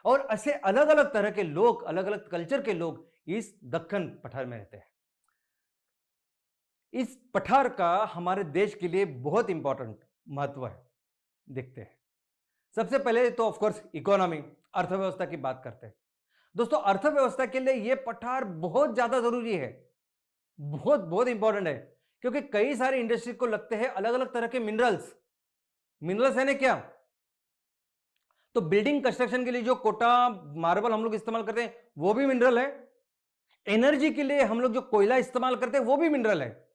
और ऐसे अलग अलग तरह के लोग, अलग अलग कल्चर के लोग इस दक्कन पठार में रहते हैं। इस पठार का हमारे देश के लिए बहुत इंपॉर्टेंट महत्व है। देखते हैं सबसे पहले तो ऑफ कोर्स इकोनॉमी, अर्थव्यवस्था की बात करते हैं। दोस्तों अर्थव्यवस्था के लिए यह पठार बहुत ज्यादा जरूरी है, बहुत बहुत इंपॉर्टेंट है, क्योंकि कई सारे इंडस्ट्री को लगते हैं अलग अलग तरह के मिनरल्स है ना क्या। तो बिल्डिंग कंस्ट्रक्शन के लिए जो कोटा मार्बल हम लोग इस्तेमाल करते हैं वो भी मिनरल है। एनर्जी के लिए हम लोग जो कोयला इस्तेमाल करते हैं वो भी मिनरल है।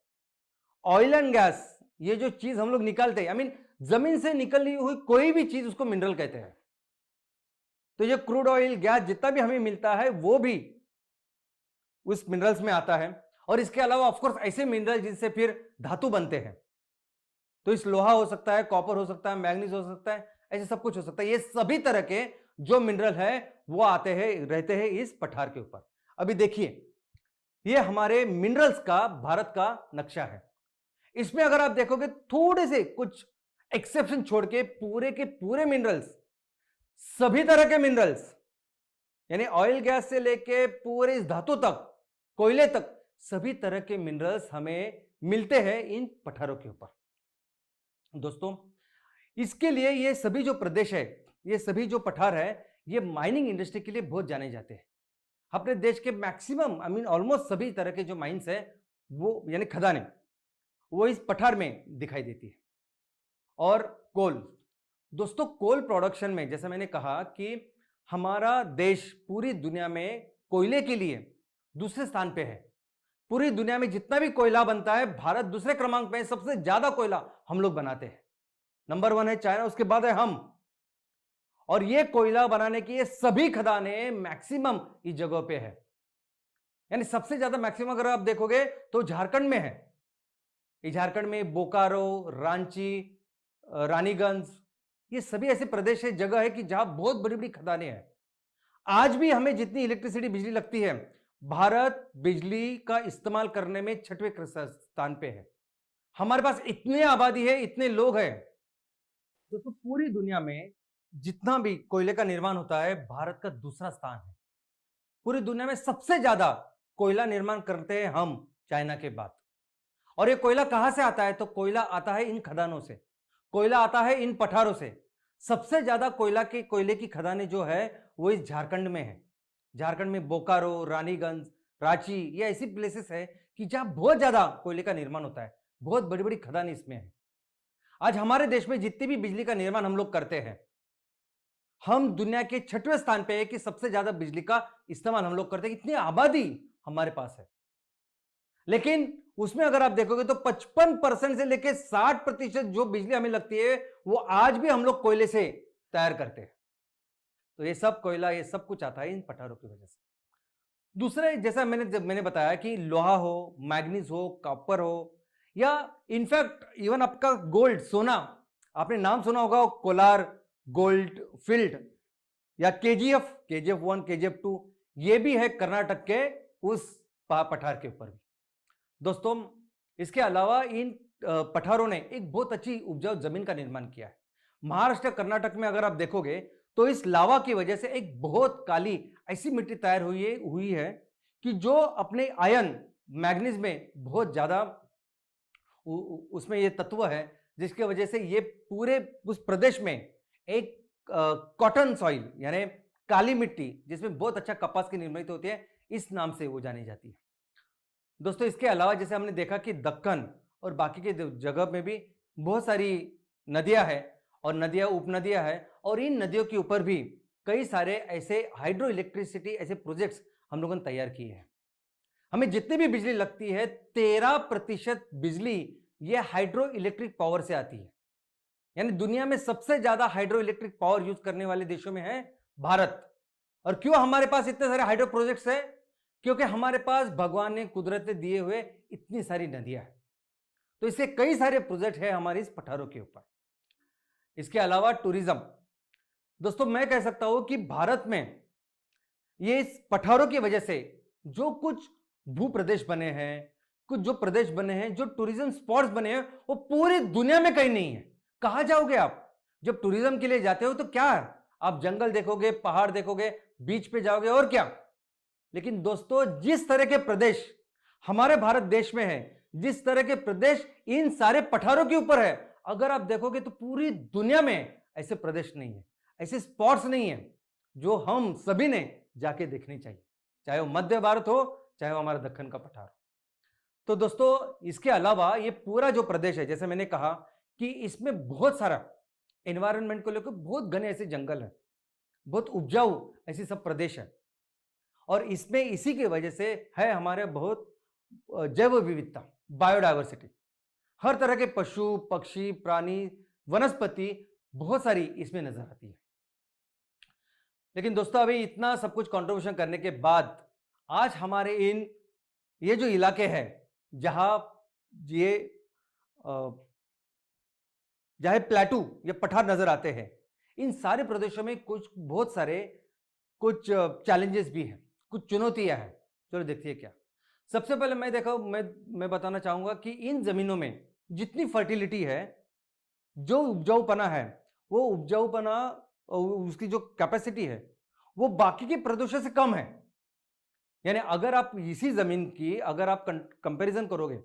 ऑयल एंड गैस ये जो चीज हम लोग निकालते हैं, आई मीन जमीन से निकली हुई कोई भी चीज उसको मिनरल कहते हैं। तो ये क्रूड ऑयल, गैस जितना भी हमें मिलता है वो भी उस मिनरल्स में आता है। और इसके अलावा ऑफ कोर्स ऐसे मिनरल जिनसे फिर धातु बनते हैं, तो इस लोहा हो सकता है, कॉपर हो सकता है, मैग्नीज हो सकता है, ऐसे सब कुछ हो सकता है। ये सभी तरह के जो मिनरल है वो आते हैं, रहते हैं इस पठार के ऊपर। अभी देखिए ये हमारे मिनरल्स का भारत का नक्शा है। इसमें अगर आप देखोगे थोड़े से कुछ एक्सेप्शन छोड़ के पूरे मिनरल्स सभी तरह के मिनरल्स, यानी ऑयल गैस से लेके पूरे इस धातु तक, कोयले तक, सभी तरह के मिनरल्स हमें मिलते हैं इन पठारों के ऊपर। दोस्तों, इसके लिए ये सभी जो प्रदेश है, ये सभी जो पठार है, ये माइनिंग इंडस्ट्री के लिए बहुत जाने जाते हैं। अपने देश के मैक्सिमम, आई मीन ऑलमोस्ट सभी तरह के जो माइंस है, वो यानी खदानें, वो इस पठार में दिखाई देती है। और कोल, दोस्तों कोल प्रोडक्शन में जैसा मैंने कहा कि हमारा देश पूरी दुनिया में कोयले के लिए दूसरे स्थान पे है। पूरी दुनिया में जितना भी कोयला बनता है, भारत दूसरे क्रमांक पे है। सबसे ज्यादा कोयला हम लोग बनाते हैं। नंबर 1 है चाइना, उसके बाद है हम। और ये कोयला बनाने की ये सभी खदानें मैक्सिमम इस जगह पे है, यानी सबसे ज्यादा मैक्सिमम अगर आप देखोगे तो झारखंड में है। ये झारखंड में बोकारो, रांची, रानीगंज, ये सभी ऐसे प्रदेश है, जगह है कि जहां बहुत बड़ी बड़ी खदानें हैं। आज भी हमें जितनी इलेक्ट्रिसिटी, बिजली लगती है, भारत बिजली का इस्तेमाल करने में 6वें स्थान पे है। हमारे पास इतनी आबादी है, इतने लोग हैं। दोस्तों पूरी दुनिया में जितना भी कोयले का निर्माण होता है, भारत का दूसरा स्थान है। पूरी दुनिया में सबसे ज्यादा कोयला निर्माण करते हैं हम, चाइना के बाद। और ये कोयला कहां से आता है? तो कोयला आता है इन खदानों से, कोयला आता है इन पठारों से। सबसे ज्यादा कोयले की खदानें जो है वो इस झारखंड में है। झारखंड में बोकारो, रानीगंज, रांची, ये ऐसी प्लेसेस है कि जहां बहुत ज्यादा कोयले का निर्माण होता है। बहुत बड़ी बड़ी खदानें इसमें है। आज हमारे देश में जितनी भी बिजली का निर्माण हम लोग करते हैं, हम दुनिया के 6वें स्थान पे है कि सबसे ज्यादा बिजली का इस्तेमाल हम लोग करते हैं। इतनी आबादी हमारे पास है, लेकिन उसमें अगर आप देखोगे तो 55% से लेकर 60% जो बिजली हमें लगती है, वो आज भी हम लोग कोयले से तैयार करते हैं। तो ये सब कोयला, ये सब कुछ आता है इन पठारों की वजह से। दूसरे, जैसा मैंने बताया कि लोहा हो, मैग्नीज हो, कॉपर हो, या इनफैक्ट इवन आपका गोल्ड, सोना, आपने नाम सुना होगा कोलार गोल्ड फील्ड, या केजीएफ 1, केजीएफ 2, ये भी है कर्नाटक के उस पठार के ऊपर भी। दोस्तों इसके अलावा इन पठारों ने एक बहुत अच्छी उपजाऊ जमीन का निर्माण किया है। महाराष्ट्र, कर्नाटक में अगर आप देखोगे तो इस लावा की वजह से एक बहुत काली ऐसी मिट्टी तैयार हुई है कि जो अपने आयन, मैग्नीज में बहुत ज्यादा उसमें ये तत्व है, जिसकी वजह से ये पूरे उस प्रदेश में एक कॉटन सॉइल, यानी काली मिट्टी, जिसमें बहुत अच्छा कपास की निर्मित होती है, इस नाम से वो जानी जाती है। दोस्तों इसके अलावा जैसे हमने देखा कि दक्कन और बाकी के जगह में भी बहुत सारी नदियां हैं, और नदियां, उपनदियां हैं, और इन नदियों के ऊपर भी कई सारे ऐसे हाइड्रो इलेक्ट्रिसिटी, ऐसे प्रोजेक्ट्स हम लोगों ने तैयार किए हैं। हमें जितनी भी बिजली लगती है, 13% बिजली ये हाइड्रो इलेक्ट्रिक पावर से आती है। यानी दुनिया में सबसे ज्यादा हाइड्रो इलेक्ट्रिक पावर यूज करने वाले देशों में है भारत। और क्यों हमारे पास इतने सारे हाइड्रो प्रोजेक्ट्स हैं? क्योंकि हमारे पास भगवान ने कुदरत ने दिए हुए इतनी सारी नदियां हैं। तो इससे कई सारे प्रोजेक्ट है हमारे इस पठारों के ऊपर। इसके अलावा टूरिज्म, दोस्तों मैं कह सकता हूं कि भारत में ये इस पठारों की वजह से जो कुछ भू प्रदेश बने हैं, कुछ जो प्रदेश बने हैं, जो टूरिज्म स्पॉट्स बने हैं, वो पूरी दुनिया में कहीं नहीं है। कहां जाओगे आप? जब टूरिज्म के लिए जाते हो तो क्या आप जंगल देखोगे, पहाड़ देखोगे, बीच पे जाओगे, और क्या। लेकिन दोस्तों जिस तरह के प्रदेश हमारे भारत देश में है, जिस तरह के प्रदेश इन सारे पठारों के ऊपर है, अगर आप देखोगे तो पूरी दुनिया में ऐसे प्रदेश नहीं है, ऐसे स्पॉट्स नहीं है जो हम सभी ने जाके देखने चाहिए, चाहे वो मध्य भारत हो, चाहे वो हमारा दक्कन का पठार हो। तो दोस्तों इसके अलावा ये पूरा जो प्रदेश है, जैसे मैंने कहा कि इसमें बहुत सारा एनवायरनमेंट को लेकर बहुत घने ऐसे जंगल है, बहुत उपजाऊ ऐसी सब प्रदेश है, और इसमें इसी की वजह से है हमारे बहुत जैव विविधता, बायोडायवर्सिटी। हर तरह के पशु, पक्षी, प्राणी, वनस्पति बहुत सारी इसमें नजर आती है। लेकिन दोस्तों अभी इतना सब कुछ कंट्रीब्यूशन करने के बाद आज हमारे ये जो इलाके हैं, जहां ये जहां प्लेटू या पठार नजर आते हैं, इन सारे प्रदेशों में बहुत सारे चैलेंजेस भी हैं, कुछ चुनौतियां हैं। चलो देखते हैं क्या। सबसे पहले मैं बताना चाहूंगा कि इन जमीनों में जितनी फर्टिलिटी है, जो उपजाऊपना है, वो उपजाऊपना उसकी जो कैपेसिटी है वो बाकी के प्रदेशों से कम है। यानी अगर आप इसी जमीन की अगर आप कंपैरिजन करोगे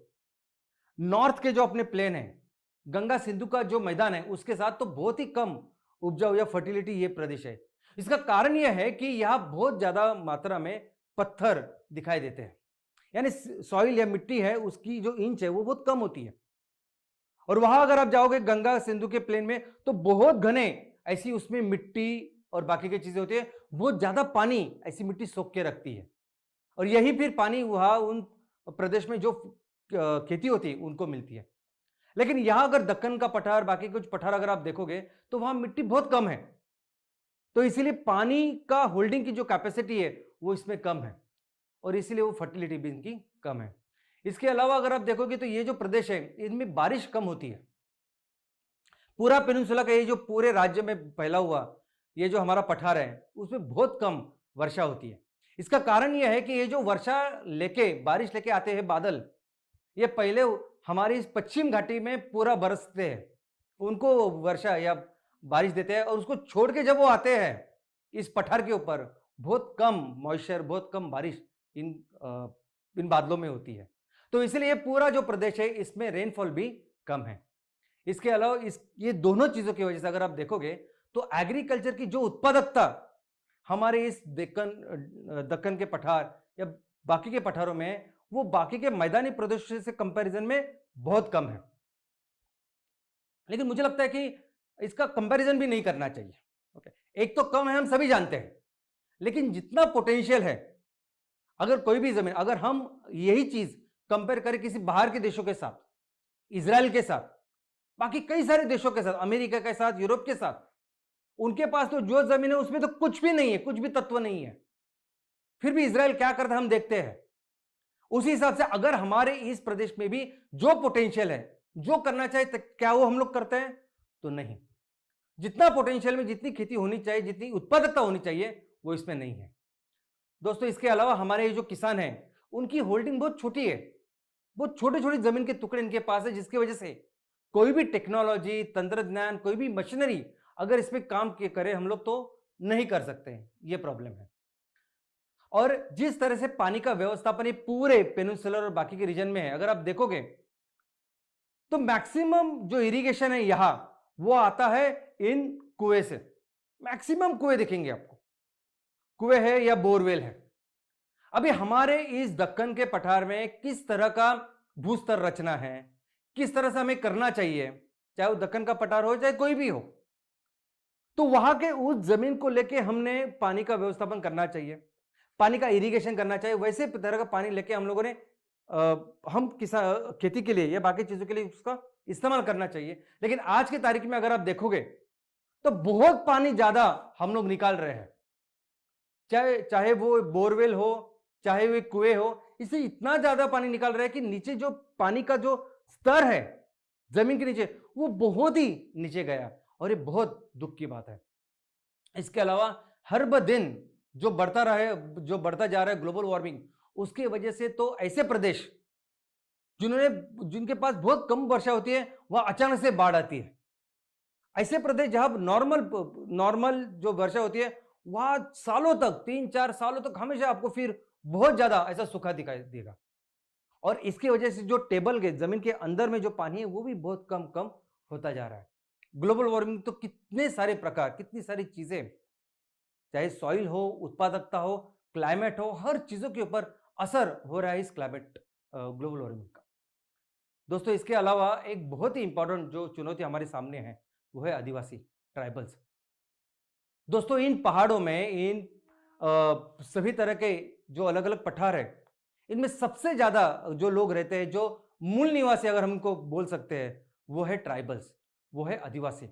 नॉर्थ के जो अपने प्लेन है, गंगा सिंधु का जो मैदान है, उसके साथ तो बहुत ही कम उपजाऊ या फर्टिलिटी ये प्रदेश है। इसका कारण यह है कि यहां बहुत ज्यादा मात्रा में पत्थर दिखाई देते हैं, यानी सॉइल या मिट्टी है उसकी जो इंच है वो बहुत कम होती है। और वहां अगर आप जाओगे गंगा सिंधु के प्लेन में तो बहुत घने ऐसी उसमें मिट्टी और बाकी की चीजें होती है, बहुत ज्यादा पानी ऐसी मिट्टी सोख के रखती है और यही फिर पानी वहां उन प्रदेश में जो खेती होती है उनको मिलती है। लेकिन यहां अगर दक्कन का पठार बाकी कुछ पठार अगर आप देखोगे तो वहां मिट्टी बहुत कम है, तो इसीलिए पानी का होल्डिंग की जो कैपेसिटी है वो इसमें कम है और इसीलिए वो फर्टिलिटी भी इनकी कम है। इसके अलावा अगर आप देखोगे तो ये जो प्रदेश है इनमें बारिश कम होती है। पूरा पेनिनसुला का ये जो पूरे राज्य में फैला हुआ ये जो हमारा पठार है उसमें बहुत कम वर्षा होती है। इसका कारण यह है कि ये जो वर्षा लेके बारिश लेके आते हैं बादल, ये पहले हमारी इस पश्चिम घाटी में पूरा बरसते हैं, उनको वर्षा या बारिश देते हैं और उसको छोड़ के जब वो आते हैं इस पठार के ऊपर बहुत कम मॉइस्चर बहुत कम बारिश इन बादलों में होती है। तो इसलिए पूरा जो प्रदेश है इसमें रेनफॉल भी कम है। इसके अलावा ये दोनों चीजों की वजह से अगर आप देखोगे तो एग्रीकल्चर की जो उत्पादकता हमारे इस दक्कन के पठार या बाकी के पठारों में वो बाकी के मैदानी प्रदेशों से कंपैरिजन में बहुत कम है। लेकिन मुझे लगता है कि इसका कंपैरिजन भी नहीं करना चाहिए। ओके, एक तो कम है हम सभी जानते हैं, लेकिन जितना पोटेंशियल है अगर कोई भी जमीन अगर हम यही चीज कंपेयर करें किसी बाहर के देशों के साथ, इजराइल के साथ, बाकी कई सारे देशों के साथ, अमेरिका के साथ, यूरोप के साथ, उनके पास तो जो जमीन है उसमें तो कुछ भी नहीं है, कुछ भी तत्व नहीं है, फिर भी इजराइल क्या करता है हम देखते हैं। उसी हिसाब से अगर हमारे इस प्रदेश में भी जो पोटेंशियल है जो करना चाहिए तो क्या वो हम लोग करते हैं? तो नहीं। जितना पोटेंशियल में जितनी खेती होनी चाहिए जितनी उत्पादकता होनी चाहिए वो इसमें नहीं है दोस्तों। इसके अलावा हमारे जो किसान हैं उनकी होल्डिंग बहुत छोटी है, बहुत छोटे छोटे जमीन के टुकड़े इनके पास है, जिसकी वजह से कोई भी टेक्नोलॉजी तंत्रज्ञान कोई भी मशीनरी अगर इसमें काम करे हम लोग तो नहीं कर सकते हैं, ये प्रॉब्लम है। और जिस तरह से पानी का व्यवस्थापन पूरे पेनिनसुलर और बाकी के रीजन में है, अगर आप देखोगे तो मैक्सिमम जो इरिगेशन है यहां वो आता है इन कुएं से। मैक्सिमम कुएं दिखेंगे आपको, कुएं है या बोरवेल है। अभी हमारे इस दक्कन के पठार में किस तरह का भूस्तर रचना है, किस तरह से हमें करना चाहिए, चाहे वो दक्कन का पठार हो चाहे कोई भी हो, तो वहां के उस जमीन को लेके हमने पानी का व्यवस्थापन करना चाहिए, पानी का इरिगेशन करना चाहिए। वैसे तरह का पानी लेके हम लोगों ने हम किसान खेती के लिए या बाकी चीजों के लिए उसका इस्तेमाल करना चाहिए। लेकिन आज की तारीख में अगर आप देखोगे तो बहुत पानी ज्यादा हम लोग निकाल रहे हैं, चाहे वो बोरवेल हो चाहे वो कुएं हो, इससे इतना ज्यादा पानी निकाल रहे हैं कि नीचे जो पानी का जो स्तर है जमीन के नीचे वो बहुत ही नीचे गया और ये बहुत दुख की बात है। इसके अलावा हर दिन जो बढ़ता जा रहा है ग्लोबल वार्मिंग, उसकी वजह से तो ऐसे प्रदेश जिनके पास बहुत कम वर्षा होती है वह अचानक से बाढ़ आती है। ऐसे प्रदेश जहां नॉर्मल जो वर्षा होती है वहां सालों तक 3-4 सालों तक हमेशा आपको फिर बहुत ज्यादा ऐसा सूखा दिखाई देगा। और इसकी वजह से जो टेबल के जमीन के अंदर में जो पानी है वो भी बहुत कम होता जा रहा है। ग्लोबल वार्मिंग तो कितने सारे प्रकार कितनी सारी चीजें, चाहे सॉइल हो उत्पादकता हो क्लाइमेट हो, हर चीजों के ऊपर असर हो रहा है इस क्लाइमेट ग्लोबल वार्मिंग का। दोस्तों इसके अलावा एक बहुत ही इंपॉर्टेंट जो चुनौती हमारे सामने है वो है आदिवासी ट्राइबल्स। दोस्तों इन पहाड़ों में इन सभी तरह के जो अलग अलग पठार है इनमें सबसे ज्यादा जो लोग रहते हैं, जो मूल निवासी अगर हमको बोल सकते हैं, वो है ट्राइबल्स, वो है आदिवासी।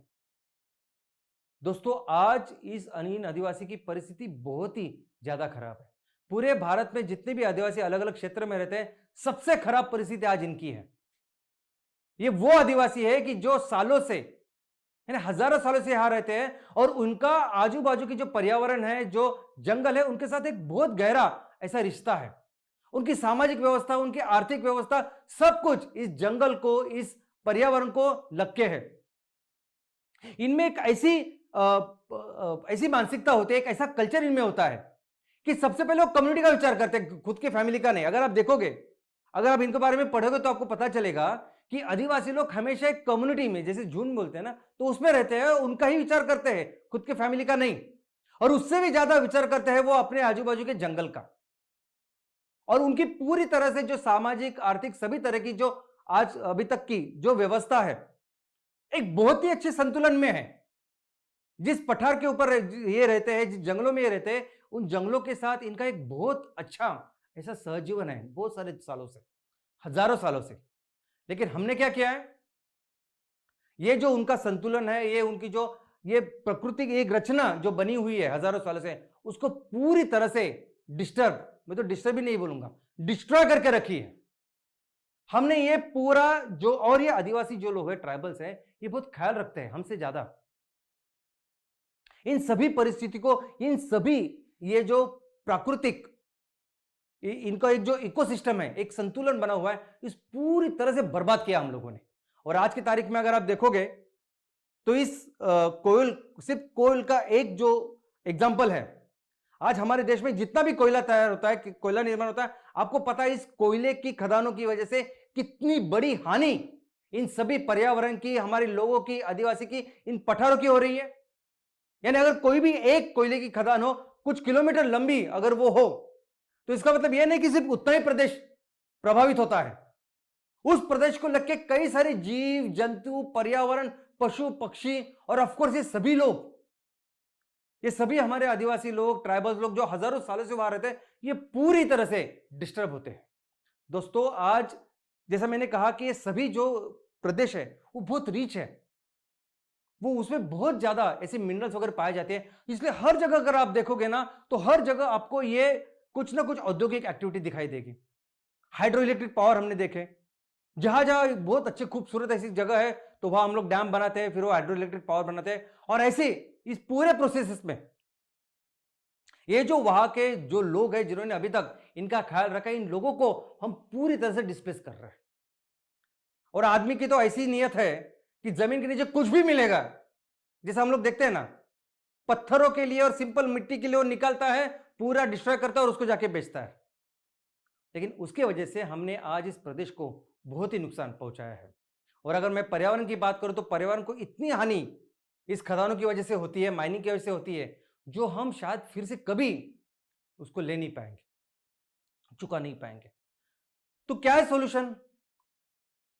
दोस्तों आज इस इन आदिवासी की परिस्थिति बहुत ही ज्यादा खराब है। पूरे भारत में जितने भी आदिवासी अलग अलग क्षेत्र में रहते हैं सबसे खराब परिस्थिति आज इनकी है। ये वो आदिवासी है कि जो सालों से यानी हजारों सालों से यहां रहते हैं और उनका आजू बाजू की जो पर्यावरण है जो जंगल है उनके साथ एक बहुत गहरा ऐसा रिश्ता है। उनकी सामाजिक व्यवस्था उनकी आर्थिक व्यवस्था सब कुछ इस जंगल को इस पर्यावरण को लग के है। इनमें एक ऐसी ऐसी मानसिकता होती है, एक ऐसा कल्चर इनमें होता है कि सबसे पहले वो कम्युनिटी का विचार करते हैं, खुद के फैमिली का नहीं। अगर आप देखोगे, अगर आप इनके बारे में पढ़ोगे तो आपको पता चलेगा कि आदिवासी लोग हमेशा एक कम्युनिटी में, जैसे झुंड बोलते हैं ना, तो उसमें रहते हैं, उनका ही विचार करते हैं, खुद के फैमिली का नहीं। और उससे भी ज्यादा विचार करते हैं वो अपने आजू बाजू के जंगल का। और उनकी पूरी तरह से जो सामाजिक, आर्थिक, सभी तरह की जो आज अभी तक की जो व्यवस्था है, एक बहुत ही अच्छे संतुलन में है। जिस पठार के ऊपर ये रहते हैं, जिस जंगलों में ये रहते हैं, उन जंगलों के साथ इनका एक बहुत अच्छा ऐसा सहजीवन है, बहुत सारे सालों से, हजारों सालों से। लेकिन हमने क्या किया है, ये जो उनका संतुलन है, ये उनकी जो ये प्रकृति की एक रचना जो बनी हुई है हजारों सालों से, उसको पूरी तरह से डिस्टर्ब, मैं तो डिस्टर्ब ही नहीं बोलूंगा, डिस्ट्रॉय करके रखी है हमने। ये पूरा जो, और ये आदिवासी जो लोग है, ट्राइबल्स है, ये बहुत ख्याल रखते हैं हमसे ज्यादा इन सभी परिस्थिति को, इन सभी ये जो प्राकृतिक इनका एक जो इकोसिस्टम है, एक संतुलन बना हुआ है, इस पूरी तरह से बर्बाद किया हम लोगों ने। और आज की तारीख में अगर आप देखोगे तो इस कोयल, सिर्फ कोयल का एक जो एग्जांपल है, आज हमारे देश में जितना भी कोयला तैयार होता है, कोयला निर्माण होता है, आपको पता है इस कोयले की खदानों की वजह से कितनी बड़ी हानि इन सभी पर्यावरण की, हमारे लोगों की, आदिवासी की, इन पठारों की हो रही है। यानी अगर कोई भी एक कोयले की खदान हो, कुछ किलोमीटर लंबी अगर वो हो, तो इसका मतलब यह नहीं कि सिर्फ उतना ही प्रदेश प्रभावित होता है, उस प्रदेश को लेकर कई सारे जीव जंतु, पर्यावरण, पशु पक्षी, और ऑफकोर्स ये सभी लोग, ये सभी हमारे आदिवासी लोग, ट्राइबल्स लोग जो हजारों सालों से वहां रहते हैं, ये पूरी तरह से डिस्टर्ब होते हैं। दोस्तों आज जैसा मैंने कहा कि ये सभी जो प्रदेश है वो बहुत रिच है, वो उसमें बहुत ज्यादा ऐसे मिनरल्स वगैरह पाए जाते हैं, इसलिए हर जगह अगर आप देखोगे ना, तो हर जगह आपको ये कुछ ना कुछ औद्योगिक एक्टिविटी दिखाई देगी। हाइड्रो इलेक्ट्रिक पावर हमने देखे, जहां जहां बहुत अच्छे खूबसूरत ऐसी जगह है, तो वहां हम लोग डैम बनाते हैं, फिर वो हाइड्रो इलेक्ट्रिक पावर बनाते हैं। और ऐसे इस पूरे प्रोसेस में ये जो वहां के जो लोग हैं, जिन्होंने अभी तक इनका ख्याल रखा, इन लोगों को हम पूरी तरह से डिस्प्लेस कर रहे हैं। और आदमी की तो ऐसी नीयत है कि जमीन के नीचे कुछ भी मिलेगा, जैसा हम लोग देखते हैं ना, पत्थरों के लिए और सिंपल मिट्टी के लिए वो निकालता है, पूरा डिस्ट्रॉय करता है और उसको जाके बेचता है। लेकिन उसके वजह से हमने आज इस प्रदेश को बहुत ही नुकसान पहुंचाया है। और अगर मैं पर्यावरण की बात करूं तो पर्यावरण को इतनी हानि इस खदानों की वजह से होती है, माइनिंग की वजह से होती है, जो हम शायद फिर से कभी उसको ले नहीं पाएंगे, चुका नहीं पाएंगे। तो क्या है सॉल्यूशन,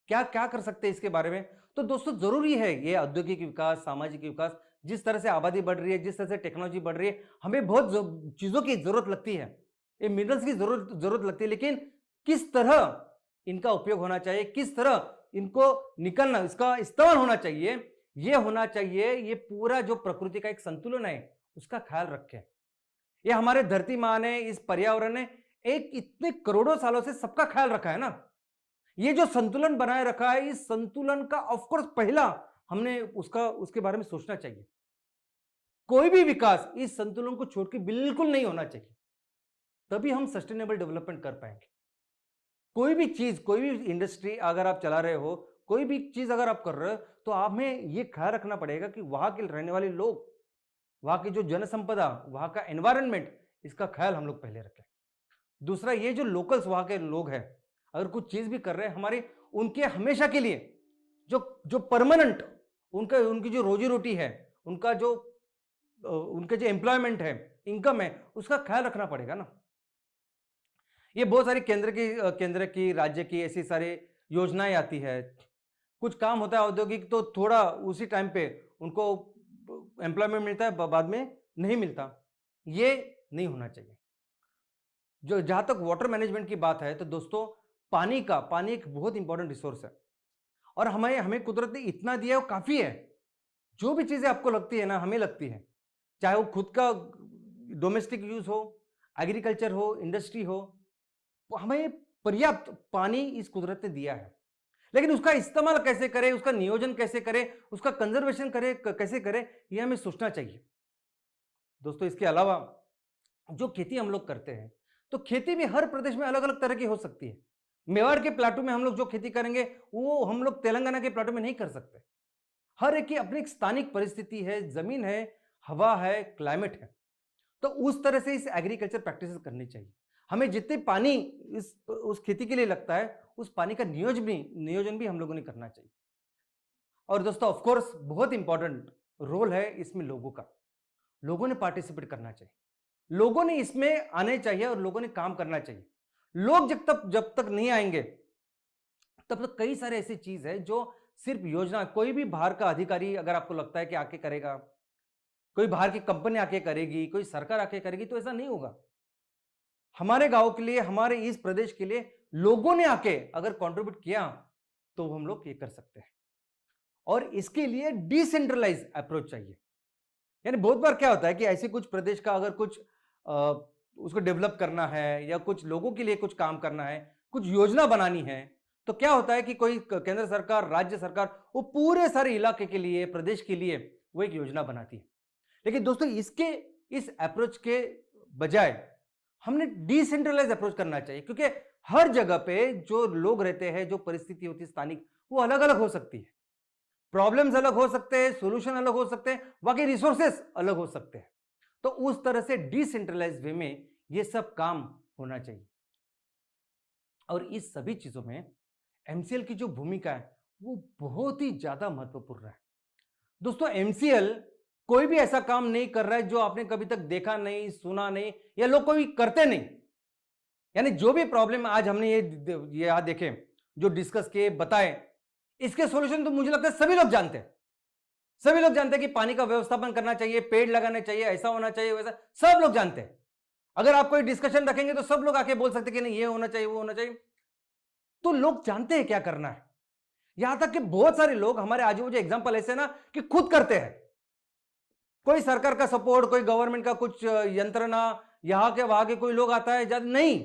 क्या क्या कर सकते हैं इसके बारे में? तो दोस्तों जरूरी है ये औद्योगिक विकास, सामाजिक विकास, जिस तरह से आबादी बढ़ रही है, जिस तरह से टेक्नोलॉजी बढ़ रही है, हमें बहुत चीजों की जरूरत लगती है, ये मिनरल्स की जरूरत लगती है, लेकिन किस तरह इनका उपयोग होना चाहिए, किस तरह इनको निकलना, इसका इस्तेमाल होना चाहिए, ये होना चाहिए, ये पूरा जो प्रकृति का एक संतुलन है उसका ख्याल रखें। ये हमारे धरती माँ ने, इस पर्यावरण ने एक इतने करोड़ों सालों से सबका ख्याल रखा है ना, ये जो संतुलन बनाए रखा है, इस संतुलन का ऑफकोर्स पहला हमने उसके बारे में सोचना चाहिए। कोई भी विकास इस संतुलन को छोड़ के बिल्कुल नहीं होना चाहिए, तभी हम सस्टेनेबल डेवलपमेंट कर पाएंगे। कोई भी चीज, कोई भी इंडस्ट्री अगर आप चला रहे हो, कोई भी चीज अगर आप कर रहे हो, तो आप में ये ख्याल रखना पड़ेगा कि वहां के रहने वाले लोग, वहां की जो जनसंपदा, वहां का एनवायरनमेंट, इसका ख्याल हम लोग पहले रखें। दूसरा, ये जो लोकल्स वहां के लोग हैं, अगर कुछ चीज भी कर रहे हैं हमारे, उनके हमेशा के लिए जो परमानेंट उनकी जो रोजी रोटी है, उनके जो एम्प्लॉयमेंट है, इनकम है, उसका ख्याल रखना पड़ेगा ना। ये बहुत सारी केंद्र की राज्य की ऐसी सारी योजनाएं आती है, कुछ काम होता है औद्योगिक, तो थोड़ा उसी टाइम पे उनको एम्प्लॉयमेंट मिलता है, बाद में नहीं मिलता। ये नहीं होना चाहिए। जो जहां तक वाटर मैनेजमेंट की बात है, तो दोस्तों पानी एक बहुत इंपॉर्टेंट रिसोर्स है, और हमें कुदरत ने इतना दिया है, वो काफी है। जो भी चीजें आपको लगती है ना, हमें लगती है, चाहे वो खुद का डोमेस्टिक यूज हो, एग्रीकल्चर हो, इंडस्ट्री हो, हमें पर्याप्त पानी इस कुदरत ने दिया है। लेकिन उसका इस्तेमाल कैसे करें, उसका नियोजन कैसे करें, उसका कंजर्वेशन कैसे करें, यह हमें सोचना चाहिए। दोस्तों इसके अलावा जो खेती हम लोग करते हैं, तो खेती भी हर प्रदेश में अलग अलग तरह की हो सकती है। मेवाड़ के प्लाटू में हम लोग जो खेती करेंगे, वो हम लोग तेलंगाना के प्लाटू में नहीं कर सकते। हर एक की अपनी एक स्थानिक परिस्थिति है, जमीन है, हवा है, क्लाइमेट है। तो उस तरह से इस एग्रीकल्चर प्रैक्टिसेस करनी चाहिए। हमें जितने पानी इस उस खेती के लिए लगता है, उस पानी का नियोजन भी हम लोगों ने करना चाहिए। और दोस्तों ऑफ कोर्स बहुत इंपॉर्टेंट रोल है इसमें लोगों का। लोगों ने पार्टिसिपेट करना चाहिए, लोगों ने इसमें आने चाहिए और लोगों ने काम करना चाहिए। लोग जब तक नहीं आएंगे तब तक कई सारे ऐसी चीज है जो सिर्फ योजना, कोई भी बाहर का अधिकारी अगर आपको लगता है कि आके करेगा, कोई बाहर की कंपनी आके करेगी, कोई सरकार आके करेगी, तो ऐसा नहीं होगा। हमारे गांव के लिए, हमारे इस प्रदेश के लिए लोगों ने आके अगर कंट्रीब्यूट किया तो हम लोग ये कर सकते हैं। और इसके लिए डिसेंट्रलाइज अप्रोच चाहिए। यानी बहुत बार क्या होता है कि ऐसे कुछ प्रदेश का अगर कुछ उसको डेवलप करना है या कुछ लोगों के लिए कुछ काम करना है, कुछ योजना बनानी है, तो क्या होता है कि कोई केंद्र सरकार, राज्य सरकार वो पूरे सारे इलाके के लिए, प्रदेश के लिए वो एक योजना बनाती है। लेकिन दोस्तों इस अप्रोच के बजाय हमने डिसेंट्रलाइज अप्रोच करना चाहिए, क्योंकि हर जगह पे जो लोग रहते हैं, जो परिस्थिति होती है स्थानिक, वो अलग अलग हो सकती है। प्रॉब्लम्स अलग हो सकते हैं, सॉल्यूशन अलग हो सकते हैं, बाकी रिसोर्सेस अलग हो सकते हैं। तो उस तरह से डिसेंट्रलाइज वे में ये सब काम होना चाहिए। और इस सभी चीजों में एमसीएल की जो भूमिका है वो बहुत ही ज्यादा महत्वपूर्ण है। दोस्तों एमसीएल कोई भी ऐसा काम नहीं कर रहा है जो आपने कभी तक देखा नहीं, सुना नहीं, या लोग कोई करते नहीं। यानी जो भी प्रॉब्लम आज हमने ये यहां देखे, जो डिस्कस किए, बताए, इसके सॉल्यूशन तो मुझे लगता है सभी लोग जानते हैं। सभी लोग जानते हैं कि पानी का व्यवस्थापन करना चाहिए, पेड़ लगाने चाहिए, ऐसा होना चाहिए, वैसा, सब लोग जानते हैं। अगर आप कोई डिस्कशन रखेंगे तो सब लोग आके बोल सकते हैं कि नहीं ये होना चाहिए, वो होना चाहिए। तो लोग जानते हैं क्या करना है। यहां तक कि बहुत सारे लोग हमारे आजू बाजू एग्जाम्पल ऐसे ना कि खुद करते हैं। कोई सरकार का सपोर्ट, कोई गवर्नमेंट का कुछ यंत्रणा, यहां के वहां के कोई लोग आता है नहीं,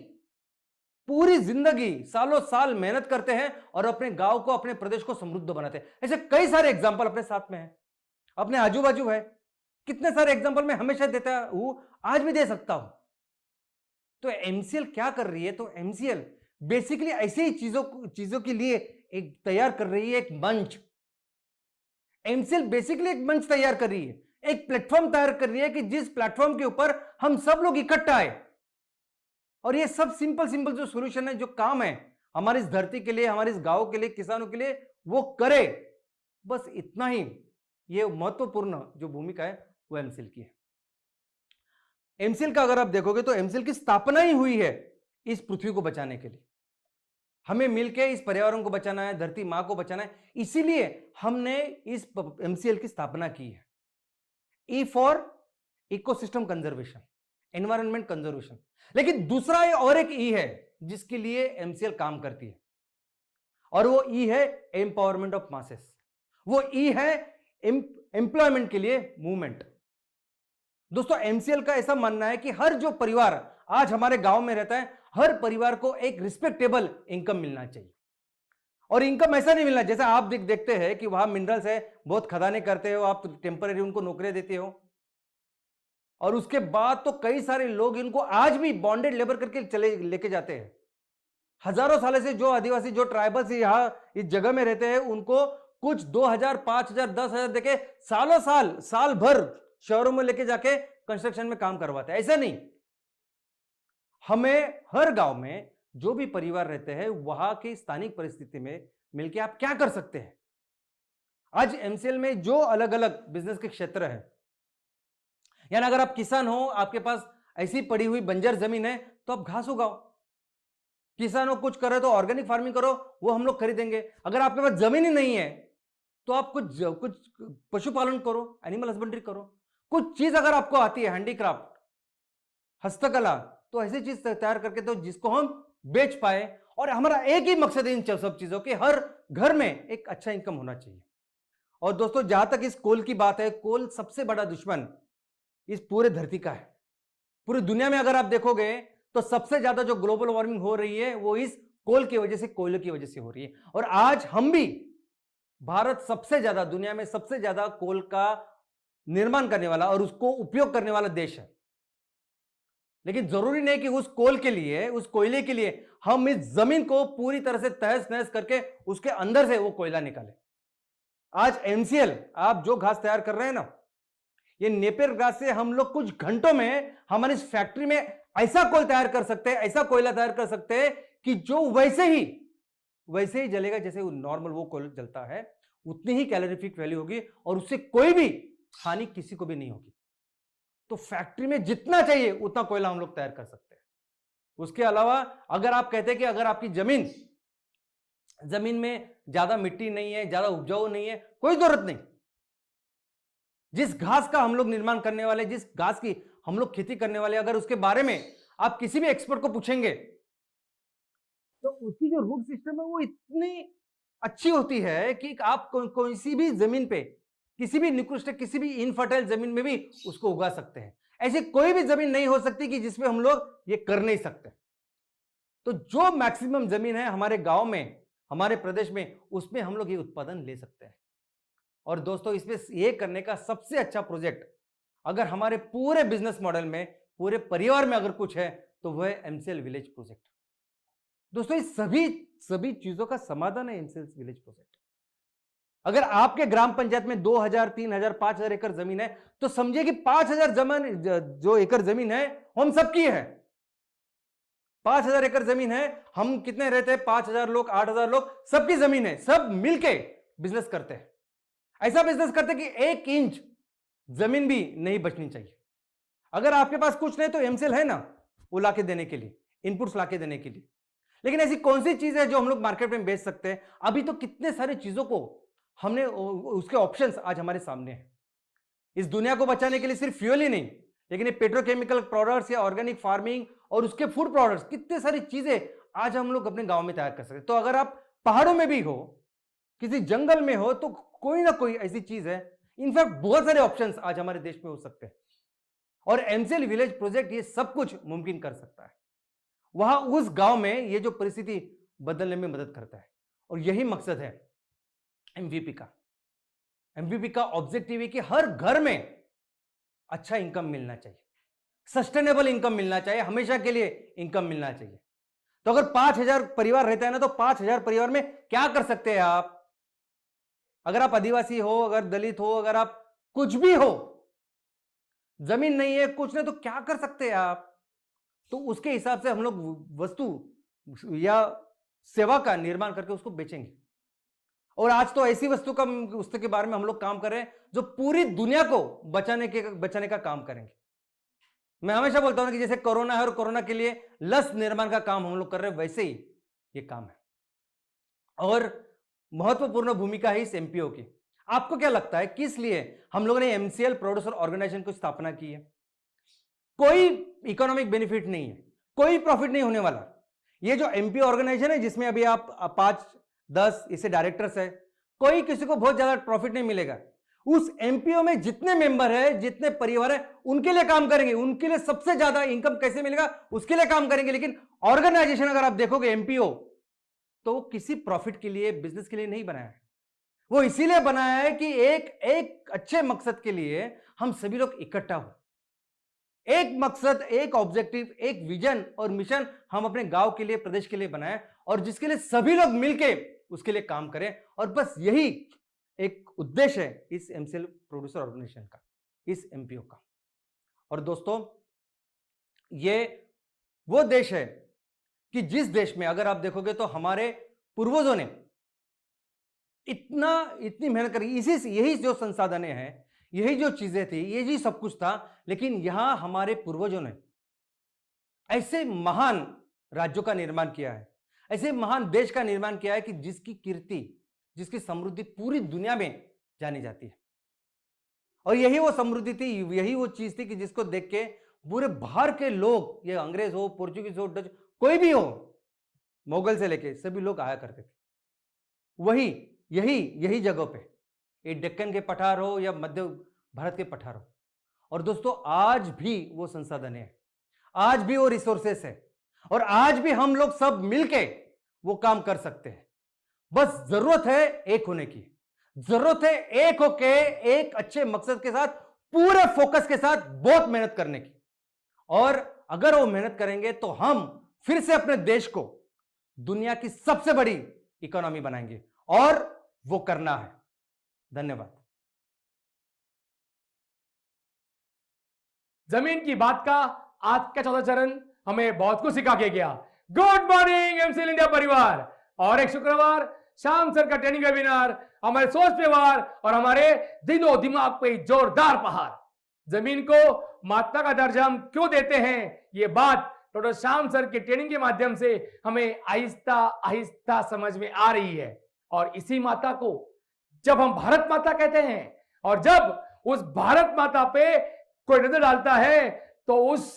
पूरी जिंदगी सालों साल मेहनत करते हैं और अपने गांव को, अपने प्रदेश को समृद्ध बनाते हैं। ऐसे कई सारे एग्जाम्पल अपने साथ में है, अपने आजू बाजू है। कितने सारे एग्जाम्पल मैं हमेशा देता हूं, आज भी दे सकता हूं। तो एमसीएल क्या कर रही है? तो एमसीएल बेसिकली ऐसी ही चीजों के लिए एक तैयार कर रही है, एक मंच। एमसीएल बेसिकली एक मंच तैयार कर रही है, एक प्लेटफॉर्म तैयार कर रही है कि जिस प्लेटफॉर्म के ऊपर हम सब लोग इकट्ठा आए और ये सब सिंपल जो सॉल्यूशन है, जो काम है हमारी इस धरती के लिए, हमारे इस गांव के लिए, किसानों के लिए, वो करे। बस इतना ही ये महत्वपूर्ण जो भूमिका है वो एमसीएल की है। एमसीएल का अगर आप देखोगे तो एमसीएल की स्थापना ही हुई है इस पृथ्वी को बचाने के लिए। हमें मिलकर इस पर्यावरण को बचाना है, धरती मां को बचाना है, इसीलिए हमने इस एमसीएल की स्थापना की है। E for ecosystem conservation, environment conservation. लेकिन दूसरा और एक ई है जिसके लिए एमसीएल काम करती है, और वो ई है एम्पावरमेंट ऑफ मासेस। वो ई है एम्प्लॉयमेंट के लिए मूवमेंट। दोस्तों एमसीएल का ऐसा मानना है कि हर जो परिवार आज हमारे गांव में रहता है, हर परिवार को एक रिस्पेक्टेबल इनकम मिलना चाहिए। और इनकम ऐसा नहीं मिलना जैसे आप देखते हैं कि वहां मिनरल्स है, बहुत खदानें करते हो आप, टेम्पररी उनको नौकरियां देते हो, और उसके बाद तो कई सारे लोग इनको आज भी बॉन्डेड लेबर करके चले लेके जाते हैं। हजारों साल से जो आदिवासी, जो ट्राइबल्स यहां इस जगह में रहते हैं, उनको कुछ 2000, 5000, 10,000 देके सालों साल भर शहरों में लेके जाके कंस्ट्रक्शन में काम करवाते हैं। ऐसा नहीं, हमें हर गांव में जो भी परिवार रहते हैं वहां की स्थानिक परिस्थिति में मिलके आप क्या कर सकते हैं। आज एमसीएल में जो अलग अलग बिजनेस के क्षेत्र है, यानी अगर आप किसान हो, आपके पास ऐसी पड़ी हुई बंजर जमीन है तो आप घास उगाओ। किसान हो, कुछ करे तो ऑर्गेनिक फार्मिंग करो, वो हम लोग खरीदेंगे। अगर आपके पास जमीन ही नहीं है तो आप कुछ पशुपालन करो, एनिमल हस्बेंड्री करो। कुछ चीज अगर आपको आती है, हैंडीक्राफ्ट, हस्तकला, तो ऐसी चीज तैयार करके तो जिसको हम बेच पाए। और हमारा एक ही मकसद है इन सब चीजों के, हर घर में एक अच्छा इनकम होना चाहिए। और दोस्तों जहां तक इस कोल की बात है, कोल सबसे बड़ा दुश्मन इस पूरे धरती का है। पूरी दुनिया में अगर आप देखोगे तो सबसे ज्यादा जो ग्लोबल वार्मिंग हो रही है वो इस कोल की वजह से, कोयले की वजह से हो रही है। और आज हम भी, भारत सबसे ज्यादा, दुनिया में सबसे ज्यादा कोल का निर्माण करने वाला और उसको उपयोग करने वाला देश है। लेकिन जरूरी नहीं कि उस कोल के लिए, उस कोयले के लिए हम इस जमीन को पूरी तरह से तहस नहस करके उसके अंदर से वो कोयला निकाले। आज एमसीएल आप जो घास तैयार कर रहे हैं ना, ये नेपियर ग्रास से हम लोग कुछ घंटों में हमारी इस फैक्ट्री में ऐसा कोल तैयार कर सकते हैं, ऐसा कोयला तैयार कर सकते हैं कि जो वैसे ही जलेगा जैसे नॉर्मल वो कोयला जलता है, उतनी ही कैलोरीफिक वैल्यू होगी और उससे कोई भी हानि किसी को भी नहीं होगी। तो फैक्ट्री में जितना चाहिए उतना कोयला हम लोग तैयार कर सकते हैं। उसके अलावा अगर आप कहते हैं कि अगर आपकी जमीन में ज्यादा मिट्टी नहीं है, ज्यादा उपजाऊ नहीं है, कोई जरूरत नहीं। जिस घास का हम लोग निर्माण करने वाले, जिस घास की हम लोग खेती करने वाले, अगर उसके बारे में आप किसी भी एक्सपर्ट को पूछेंगे तो उसकी जो रूट सिस्टम है वो इतनी अच्छी होती है कि आप कोई सी भी जमीन पे, किसी भी निकृष्ट, किसी भी इनफर्टाइल जमीन में भी उसको उगा सकते हैं। ऐसी कोई भी जमीन नहीं हो सकती कि जिसमें हम लोग ये कर नहीं सकते। तो जो मैक्सिमम जमीन है हमारे गांव में, हमारे प्रदेश में, उसमें हम लोग ये उत्पादन ले सकते हैं। और दोस्तों, इसमें ये करने का सबसे अच्छा प्रोजेक्ट अगर हमारे पूरे बिजनेस मॉडल में, पूरे परिवार में अगर कुछ है तो वह है एमसीएल विलेज प्रोजेक्ट। दोस्तों, इस सभी चीजों का समाधान है एमसीएल विलेज प्रोजेक्ट। अगर आपके ग्राम पंचायत में 2000, 3000, 5000 एकड़ जमीन है तो समझिए कि 5000 जो एकड़ जमीन है हम सबकी है। 5000 एकड़ जमीन है, हम कितने रहते हैं, 5000 लोग, 8000 लोग, सबकी जमीन है, सब मिलके बिजनेस करते हैं। ऐसा बिजनेस करते कि 1 इंच जमीन भी नहीं बचनी चाहिए। अगर आपके पास कुछ नहीं तो एमसीएल है ना, वो लाके देने के लिए, इनपुट्स लाके देने के लिए। लेकिन ऐसी कौन सी चीज है जो हम लोग मार्केट में बेच सकते हैं? अभी तो कितने सारी चीजों को हमने, उसके ऑप्शंस आज हमारे सामने हैं। इस दुनिया को बचाने के लिए सिर्फ फ्यूल ही नहीं, लेकिन ये पेट्रोकेमिकल प्रोडक्ट्स या ऑर्गेनिक फार्मिंग और उसके फूड प्रोडक्ट्स, कितने सारी चीजें आज हम लोग अपने गांव में तैयार कर सकते हैं। तो अगर आप पहाड़ों में भी हो, किसी जंगल में हो, तो कोई ना कोई ऐसी चीज है। इनफैक्ट बहुत सारे ऑप्शंस आज हमारे देश में हो सकते हैं और एमसीएल विलेज प्रोजेक्ट ये सब कुछ मुमकिन कर सकता है। वहां उस गांव में ये जो परिस्थिति बदलने में मदद करता है और यही मकसद है एमवीपी का। एमवीपी का ऑब्जेक्टिव है कि हर घर में अच्छा इनकम मिलना चाहिए, सस्टेनेबल इनकम मिलना चाहिए, हमेशा के लिए इनकम मिलना चाहिए। तो अगर 5000 परिवार रहता है ना, तो 5000 परिवार में क्या कर सकते हैं आप? अगर आप आदिवासी हो, अगर दलित हो, अगर आप कुछ भी हो, जमीन नहीं है, कुछ नहीं, तो क्या कर सकते हैं आप? तो उसके हिसाब से हम लोग वस्तु या सेवा का निर्माण करके उसको बेचेंगे। और आज तो ऐसी वस्तु के बारे में हम लोग काम कर रहे हैं जो पूरी दुनिया को बचाने का काम करेंगे। मैं हमेशा बोलता हूं कि जैसे कोरोना है और कोरोना के लिए लस निर्माण का काम हम लोग कर रहे हैं, वैसे ही ये काम है और महत्वपूर्ण भूमिका है इस एमपीओ की। आपको क्या लगता है किस लिए हम लोगों ने एमसीएल प्रोड्यूसर ऑर्गेनाइजेशन को स्थापना की है? कोई इकोनॉमिक बेनिफिट नहीं है, कोई प्रॉफिट नहीं होने वाला। ये जो एमपीओ ऑर्गेनाइजेशन है, जिसमें अभी आप 5-10 इसे डायरेक्टर्स है, कोई किसी को बहुत ज्यादा प्रॉफिट नहीं मिलेगा। उस एमपीओ में जितने मेंबर है, जितने परिवार है, उनके लिए काम करेंगे, उनके लिए सबसे ज्यादा इनकम कैसे मिलेगा उसके लिए काम करेंगे। लेकिन ऑर्गेनाइजेशन अगर आप देखोगे एमपीओ, तो किसी प्रॉफिट के लिए, बिजनेस के लिए नहीं बनाया है। वो इसीलिए बनाया है कि एक अच्छे मकसद के लिए हम सभी लोग इकट्ठा हो, एक मकसद, एक ऑब्जेक्टिव, एक विजन और मिशन हम अपने गांव के लिए, प्रदेश के लिए बनाए और जिसके लिए सभी लोग मिलके उसके लिए काम करें। और बस यही एक उद्देश्य है इस एमसीएल प्रोड्यूसर ऑर्गेनाइजेशन का, इस एमपीओ का। और दोस्तों, ये वो देश है कि जिस देश में अगर आप देखोगे तो हमारे पूर्वजों ने इतनी मेहनत करी, यही जो संसाधन है, यही जो चीजें थी, यही सब कुछ था, लेकिन यहां हमारे पूर्वजों ने ऐसे महान राज्यों का निर्माण किया है, ऐसे महान देश का निर्माण किया है कि जिसकी कीर्ति, जिसकी समृद्धि पूरी दुनिया में जानी जाती है। और यही वो समृद्धि थी, यही वो चीज थी कि जिसको देख के पूरे बाहर के लोग, ये अंग्रेज हो, पोर्चुगीज हो, डच, कोई भी हो, मुगल से लेके सभी लोग आया करते थे। वही यही जगहों पे, ये डेक्कन के पठार हो या मध्य भारत के पठार हो। और दोस्तों, आज भी वो संसाधन है, आज भी वो रिसोर्सेस है और आज भी हम लोग सब मिलके वो काम कर सकते हैं। बस जरूरत है एक होने की, जरूरत है एक होके एक अच्छे मकसद के साथ, पूरे फोकस के साथ बहुत मेहनत करने की। और अगर वो मेहनत करेंगे तो हम फिर से अपने देश को दुनिया की सबसे बड़ी इकोनॉमी बनाएंगे और वो करना है। धन्यवाद। जमीन की बात का आज का चौथा चरण हमें बहुत कुछ सिखा के गया। गुड मॉर्निंग एमसीएल इंडिया परिवार। और एक शुक्रवार शाम सर का ट्रेनिंग वेबिनार, हमारे सोच पे वार और हमारे दिनों दिमाग पे जोरदार पहाड़। जमीन को माता का दर्जा हम क्यों देते हैं, ये बात डॉक्टर श्याम सर के ट्रेनिंग के माध्यम से हमें आहिस्ता आहिस्ता समझ में आ रही है। और इसी माता को जब हम भारत माता कहते हैं और जब उस भारत माता पे कोई नजर डालता है तो उस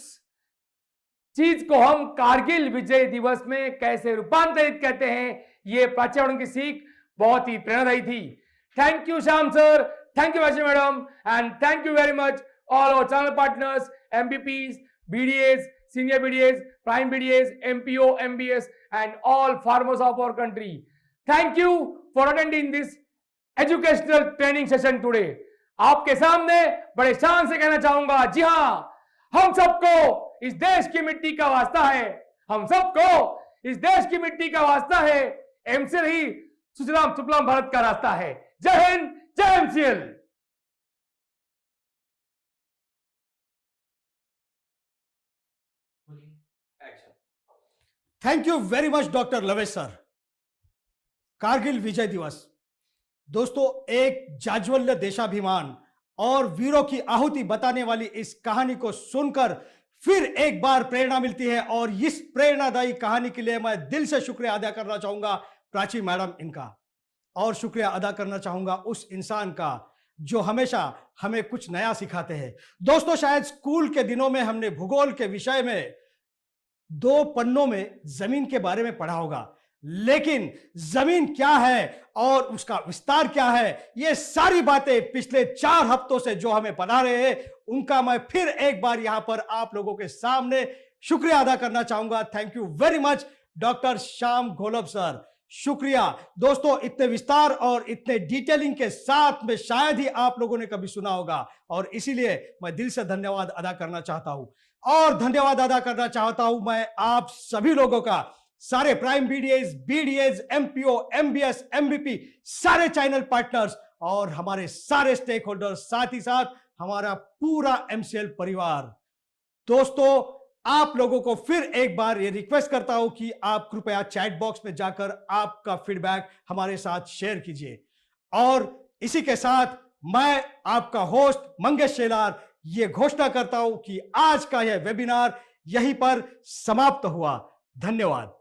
चीज को हम कारगिल विजय दिवस में कैसे रूपांतरित कहते हैं, ये प्राचार्य की सीख बहुत ही प्रेरणादायी थी। Thank you Shyam sir, thank you Vaishnavi madam, and thank you very much all our channel partners, MBPs, BDAs, senior BDAs, prime BDAs, MPO, MBS, and all farmers of our country. Thank you for attending this educational training session today. आपके सामने बड़े शान से कहना चाहूंगा, जी हाँ, हम सबको इस देश की मिट्टी का वास्ता है, हम सबको इस देश की मिट्टी का वास्ता है, एमसीएल ही सुजलाम सुफलाम भारत का रास्ता है। जय हिंद, जय MCL. Thank you very much doctor Lavesh sir. Kargil Vijay Diwas दोस्तों, एक जाज्वल्य देशाभिमान और वीरों की आहुति बताने वाली इस कहानी को सुनकर फिर एक बार प्रेरणा मिलती है। और इस प्रेरणादायी कहानी के लिए मैं दिल से शुक्रिया अदा करना चाहूंगा प्राची मैडम इनका, और शुक्रिया अदा करना चाहूंगा उस इंसान का जो हमेशा हमें कुछ नया सिखाते हैं। दोस्तों, शायद स्कूल के दिनों में हमने भूगोल के विषय में 2 पन्नों में जमीन के बारे में पढ़ा होगा, लेकिन जमीन क्या है और उसका विस्तार क्या है, ये सारी बातें पिछले 4 हफ्तों से जो हमें पढ़ा रहे हैं, उनका मैं फिर एक बार यहां पर आप लोगों के सामने शुक्रिया अदा करना चाहूंगा। Thank you very much doctor Shyam Gholap sir, शुक्रिया। दोस्तों, इतने विस्तार और इतने डिटेलिंग के साथ में शायद ही आप लोगों ने कभी सुना होगा, और इसीलिए मैं दिल से धन्यवाद अदा करना चाहता हूं। और धन्यवाद अदा करना चाहता हूं मैं आप सभी लोगों का, सारे prime BDS, MPO, MBS, MBP, सारे चैनल पार्टनर्स और हमारे सारे स्टेक होल्डर्स, साथ ही साथ हमारा पूरा एमसीएल परिवार। दोस्तों, आप लोगों को फिर एक बार ये रिक्वेस्ट करता हूं कि आप कृपया चैट बॉक्स में जाकर आपका फीडबैक हमारे साथ शेयर कीजिए। और इसी के साथ मैं आपका होस्ट मंगेश शेलार ये घोषणा करता हूं कि आज का यह वेबिनार यहीं पर समाप्त हुआ। धन्यवाद।